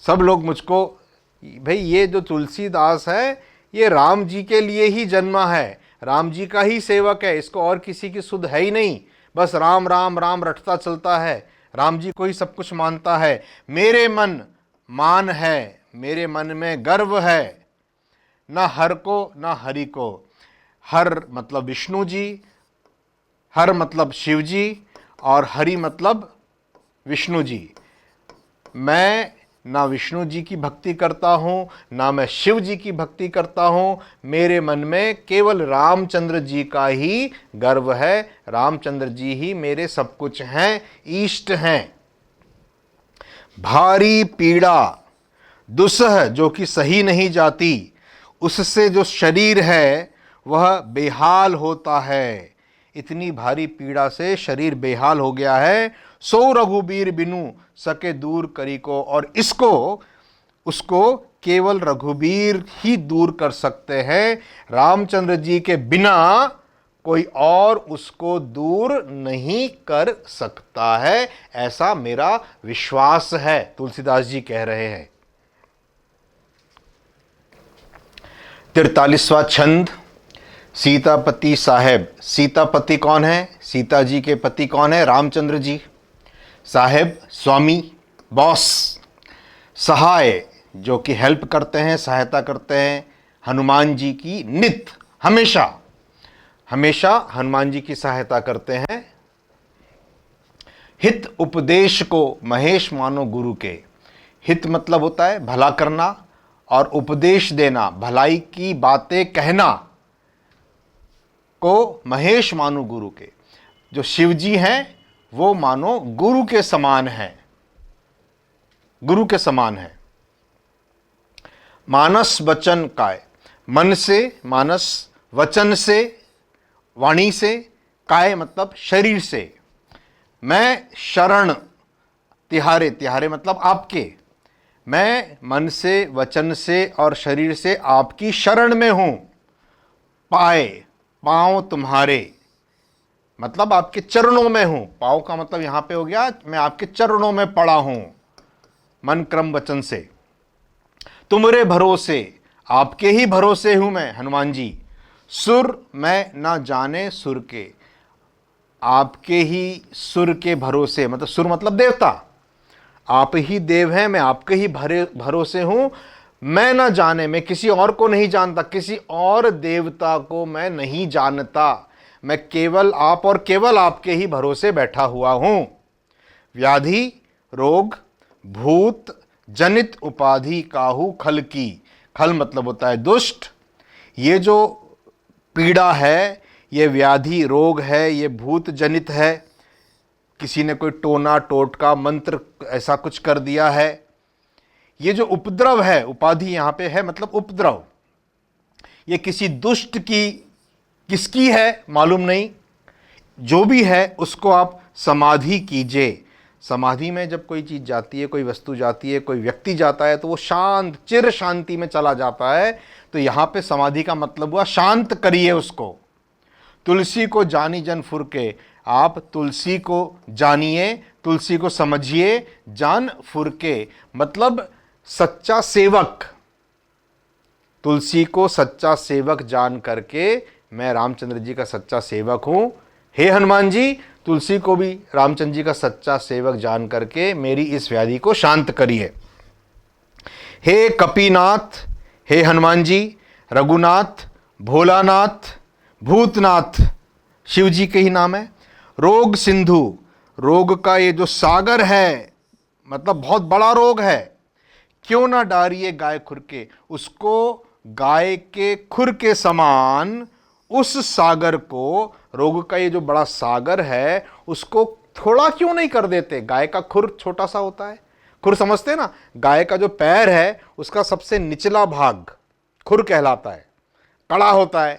सब लोग मुझको, भाई ये जो तुलसीदास है ये राम जी के लिए ही जन्मा है, राम जी का ही सेवक है, इसको और किसी की सुध है ही नहीं, बस राम राम राम रटता चलता है, राम जी को ही सब कुछ मानता है। मेरे मन मान है, मेरे मन में गर्व है, ना हर को ना हरि को। हर मतलब विष्णु जी, हर मतलब शिव जी, और हरि मतलब विष्णु जी। मैं ना विष्णु जी की भक्ति करता हूँ, ना मैं शिव जी की भक्ति करता हूँ, मेरे मन में केवल रामचंद्र जी का ही गर्व है, रामचंद्र जी ही मेरे सब कुछ हैं, इष्ट हैं। भारी पीड़ा दुस्सह जो कि सही नहीं जाती, उससे जो शरीर है वह बेहाल होता है। इतनी भारी पीड़ा से शरीर बेहाल हो गया है। सो रघुबीर बिनु सके दूर करी को, और इसको उसको केवल रघुबीर ही दूर कर सकते हैं, रामचंद्र जी के बिना कोई और उसको दूर नहीं कर सकता है, ऐसा मेरा विश्वास है, तुलसीदास जी कह रहे हैं। 43वां छंद, सीतापति साहेब। सीतापति कौन है? सीता जी के पति कौन है? रामचंद्र जी। साहेब स्वामी, बॉस। सहाय जो कि हेल्प करते हैं, सहायता करते हैं हनुमान जी की, नित हमेशा हमेशा हनुमान जी की सहायता करते हैं। हित उपदेश को महेश मानो गुरु के। हित मतलब होता है भला करना, और उपदेश देना, भलाई की बातें कहना को महेश मानो गुरु के। जो शिव जी हैं वो मानो गुरु के समान है, गुरु के समान है। मानस वचन काय, मन से, मानस वचन से, वाणी से, काय मतलब शरीर से। मैं शरण तिहारे, तिहारे मतलब आपके, मैं मन से, वचन से और शरीर से आपकी शरण में हूं। पाए, पांव तुम्हारे मतलब आपके चरणों में हूं। पांव का मतलब यहां पे हो गया मैं आपके चरणों में पड़ा हूं, मन क्रम वचन से। तुम्हारे भरोसे, आपके ही भरोसे हूं मैं हनुमान जी। सुर मैं ना जाने सुर के, आपके ही सुर के भरोसे, मतलब सुर मतलब देवता, आप ही देव हैं, मैं आपके ही भरोसे हूं। मैं ना जाने, मैं किसी और को नहीं जानता, किसी और देवता को मैं नहीं जानता, मैं केवल आप और केवल आपके ही भरोसे बैठा हुआ हूं। व्याधि रोग, भूत जनित उपाधि काहू खल की। खल मतलब होता है दुष्ट। ये जो पीड़ा है, ये व्याधि रोग है, ये भूत जनित है, किसी ने कोई टोना टोटका मंत्र ऐसा कुछ कर दिया है। ये जो उपद्रव है, उपाधि यहां पे है मतलब उपद्रव, ये किसी दुष्ट की, किसकी है मालूम नहीं, जो भी है उसको आप समाधि कीजिए। समाधि में जब कोई चीज जाती है, कोई वस्तु जाती है, कोई व्यक्ति जाता है, तो वो शांत चिर शांति में चला जाता है। तो यहां पे समाधि का मतलब हुआ शांत करिए उसको। तुलसी को जानी जन फुरके, आप तुलसी को जानिए, तुलसी को समझिए, जान फुरके मतलब सच्चा सेवक। तुलसी को सच्चा सेवक जान करके मैं रामचंद्र जी का सच्चा सेवक हूं। हे हनुमान जी, तुलसी को भी रामचंद्र जी का सच्चा सेवक जान करके मेरी इस व्याधि को शांत करिए। हे कपीनाथ, हे हनुमान जी, रघुनाथ, भोलानाथ, भूतनाथ शिव जी के ही नाम है। रोग सिंधु, रोग का ये जो सागर है, मतलब बहुत बड़ा रोग है, क्यों ना डारिए गाय खुर के, उसको गाय के खुर के समान उस सागर को, रोग का ये जो बड़ा सागर है, उसको थोड़ा क्यों नहीं कर देते। गाय का खुर छोटा सा होता है, खुर समझते हैं ना, गाय का जो पैर है उसका सबसे निचला भाग खुर कहलाता है, कड़ा होता है,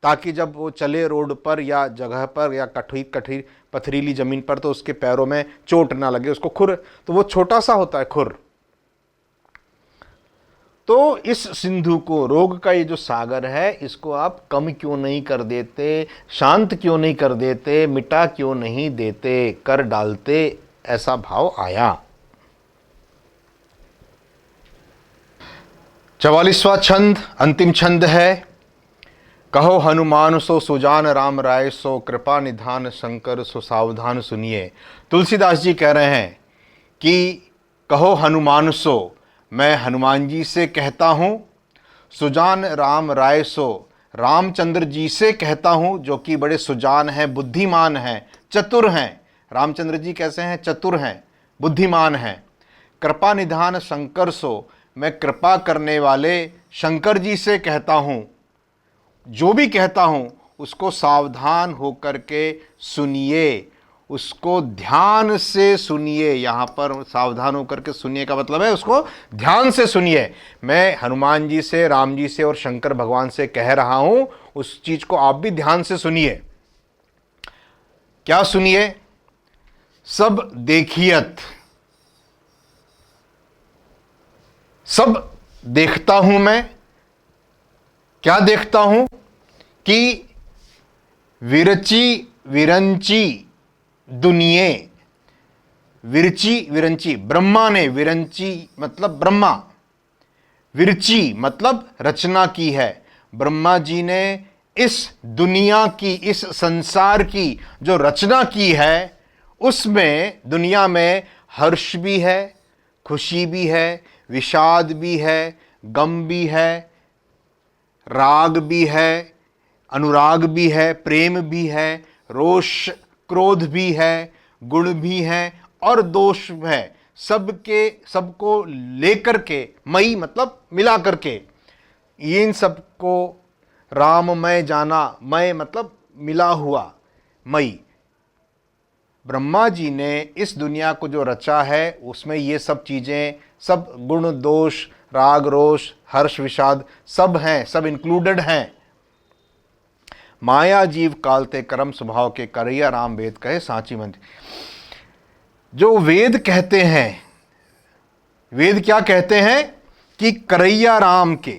ताकि जब वो चले रोड पर या जगह पर या कठिन पथरीली जमीन पर तो उसके पैरों में चोट ना लगे, उसको खुर, तो वो छोटा सा होता है खुर। तो इस सिंधु को, रोग का ये जो सागर है, इसको आप कम क्यों नहीं कर देते, शांत क्यों नहीं कर देते, मिटा क्यों नहीं देते, कर डालते, ऐसा भाव आया। 44वां छंद अंतिम छंद है। कहो हनुमान सो सुजान राम राय, सो कृपा निधान शंकर सो सावधान सुनिए। तुलसीदास जी कह रहे हैं कि कहो हनुमान सो, मैं हनुमान जी से कहता हूँ, सुजान राम राय सो, रामचंद्र जी से कहता हूँ, जो कि बड़े सुजान हैं, बुद्धिमान हैं, चतुर हैं। रामचंद्र जी कैसे हैं? चतुर हैं, बुद्धिमान हैं। कृपा निधान शंकर सो, मैं कृपा करने वाले शंकर जी से कहता हूँ, जो भी कहता हूँ उसको सावधान होकर के सुनिए, उसको ध्यान से सुनिए। यहाँ पर सावधान होकर के सुनिए का मतलब है उसको ध्यान से सुनिए। मैं हनुमान जी से, राम जी से और शंकर भगवान से कह रहा हूँ, उस चीज को आप भी ध्यान से सुनिए। क्या सुनिए? सब देखियत, सब देखता हूं मैं। क्या देखता हूं? कि विरची विरंची दुनिये, विरची विरंची, ब्रह्मा ने, विरंची मतलब ब्रह्मा, विरची मतलब रचना की है। ब्रह्मा जी ने इस दुनिया की, इस संसार की जो रचना की है, उसमें दुनिया में हर्ष भी है, खुशी भी है, विषाद भी है, गम भी है, राग भी है, अनुराग भी है, प्रेम भी है, रोष क्रोध भी है, गुण भी है और दोष है। सबके, सबको लेकर के, मई मतलब मिला करके, इन सबको राममय जाना, मय मतलब मिला हुआ, मई। ब्रह्मा जी ने इस दुनिया को जो रचा है उसमें ये सब चीज़ें, सब गुण दोष राग रोष हर्ष विषाद सब हैं, सब इंक्लूडेड हैं। माया जीव कालते कर्म स्वभाव के, करैया राम वेद कहे सांची मंत्र। जो वेद कहते हैं, वेद क्या कहते हैं? कि करैया राम के,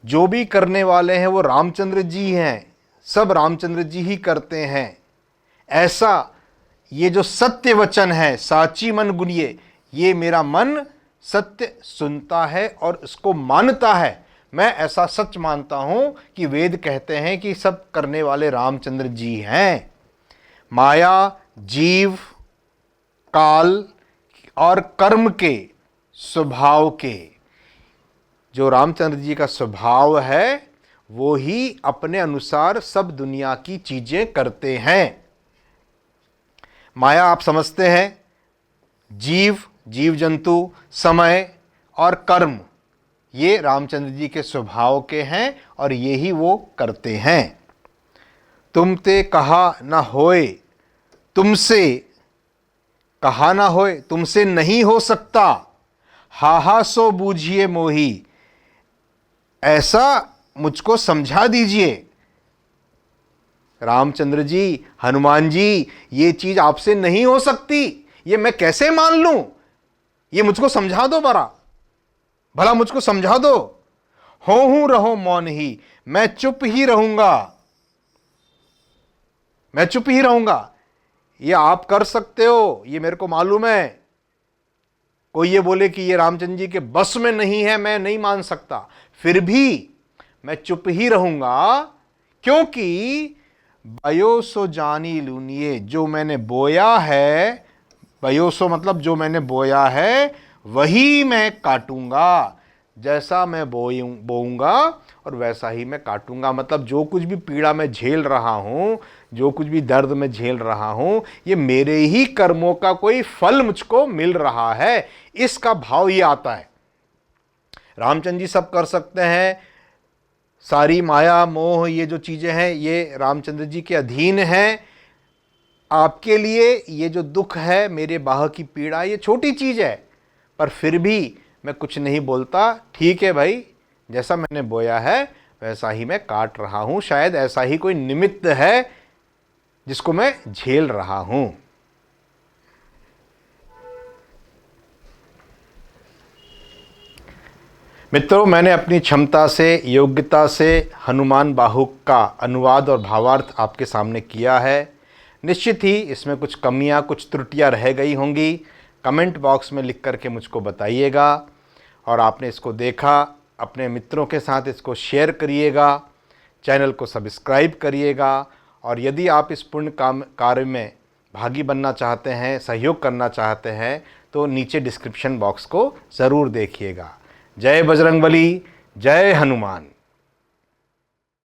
जो भी करने वाले हैं वो रामचंद्र जी हैं, सब रामचंद्र जी ही करते हैं। ऐसा ये जो सत्य वचन है, साची मन गुनिए, ये मेरा मन सत्य सुनता है और इसको मानता है। मैं ऐसा सच मानता हूं कि वेद कहते हैं कि सब करने वाले रामचंद्र जी हैं। माया, जीव, काल और कर्म के स्वभाव के, जो रामचंद्र जी का स्वभाव है वो ही अपने अनुसार सब दुनिया की चीजें करते हैं। माया आप समझते हैं, जीव, जीव जंतु, समय और कर्म, ये रामचंद्र जी के स्वभाव के हैं और ये ही वो करते हैं। तुम ते कहा न होए, तुमसे कहा ना होए, तुमसे नहीं हो सकता, हा सो बूझिए मोही, ऐसा मुझको समझा दीजिए। रामचंद्र जी, हनुमान जी, ये चीज आपसे नहीं हो सकती, ये मैं कैसे मान लूं? ये मुझको समझा दो, भला मुझको समझा दो। हो हूं रहो मौन ही, मैं चुप ही रहूंगा, मैं चुप ही रहूंगा। ये आप कर सकते हो, ये मेरे को मालूम है। कोई ये बोले कि ये रामचंद्र जी के बस में नहीं है, मैं नहीं मान सकता, फिर भी मैं चुप ही रहूंगा, क्योंकि बयोसो जानी लूनिए, जो मैंने बोया है, बयोसो मतलब जो मैंने बोया है वही मैं काटूंगा। जैसा मैं बोऊंगा और वैसा ही मैं काटूंगा। मतलब जो कुछ भी पीड़ा मैं झेल रहा हूं, जो कुछ भी दर्द मैं झेल रहा हूं, ये मेरे ही कर्मों का कोई फल मुझको मिल रहा है, इसका भाव ये आता है। रामचंद्र जी सब कर सकते हैं, सारी माया मोह ये जो चीजें हैं ये रामचंद्र जी के अधीन हैं। आपके लिए ये जो दुख है, मेरे बाह की पीड़ा, ये छोटी चीज है, पर फिर भी मैं कुछ नहीं बोलता। ठीक है भाई, जैसा मैंने बोया है वैसा ही मैं काट रहा हूं, शायद ऐसा ही कोई निमित्त है जिसको मैं झेल रहा हूं। मित्रों, मैंने अपनी क्षमता से, योग्यता से हनुमान बाहुक का अनुवाद और भावार्थ आपके सामने किया है। निश्चित ही इसमें कुछ कमियां, कुछ त्रुटियां रह गई होंगी। कमेंट बॉक्स में लिख करके मुझको बताइएगा। और आपने इसको देखा, अपने मित्रों के साथ इसको शेयर करिएगा। चैनल को सब्सक्राइब करिएगा। और यदि आप इस पुण्य काम कार्य में भागी बनना चाहते हैं, सहयोग करना चाहते हैं, तो नीचे डिस्क्रिप्शन बॉक्स को ज़रूर देखिएगा। जय बजरंगबली, जय हनुमान।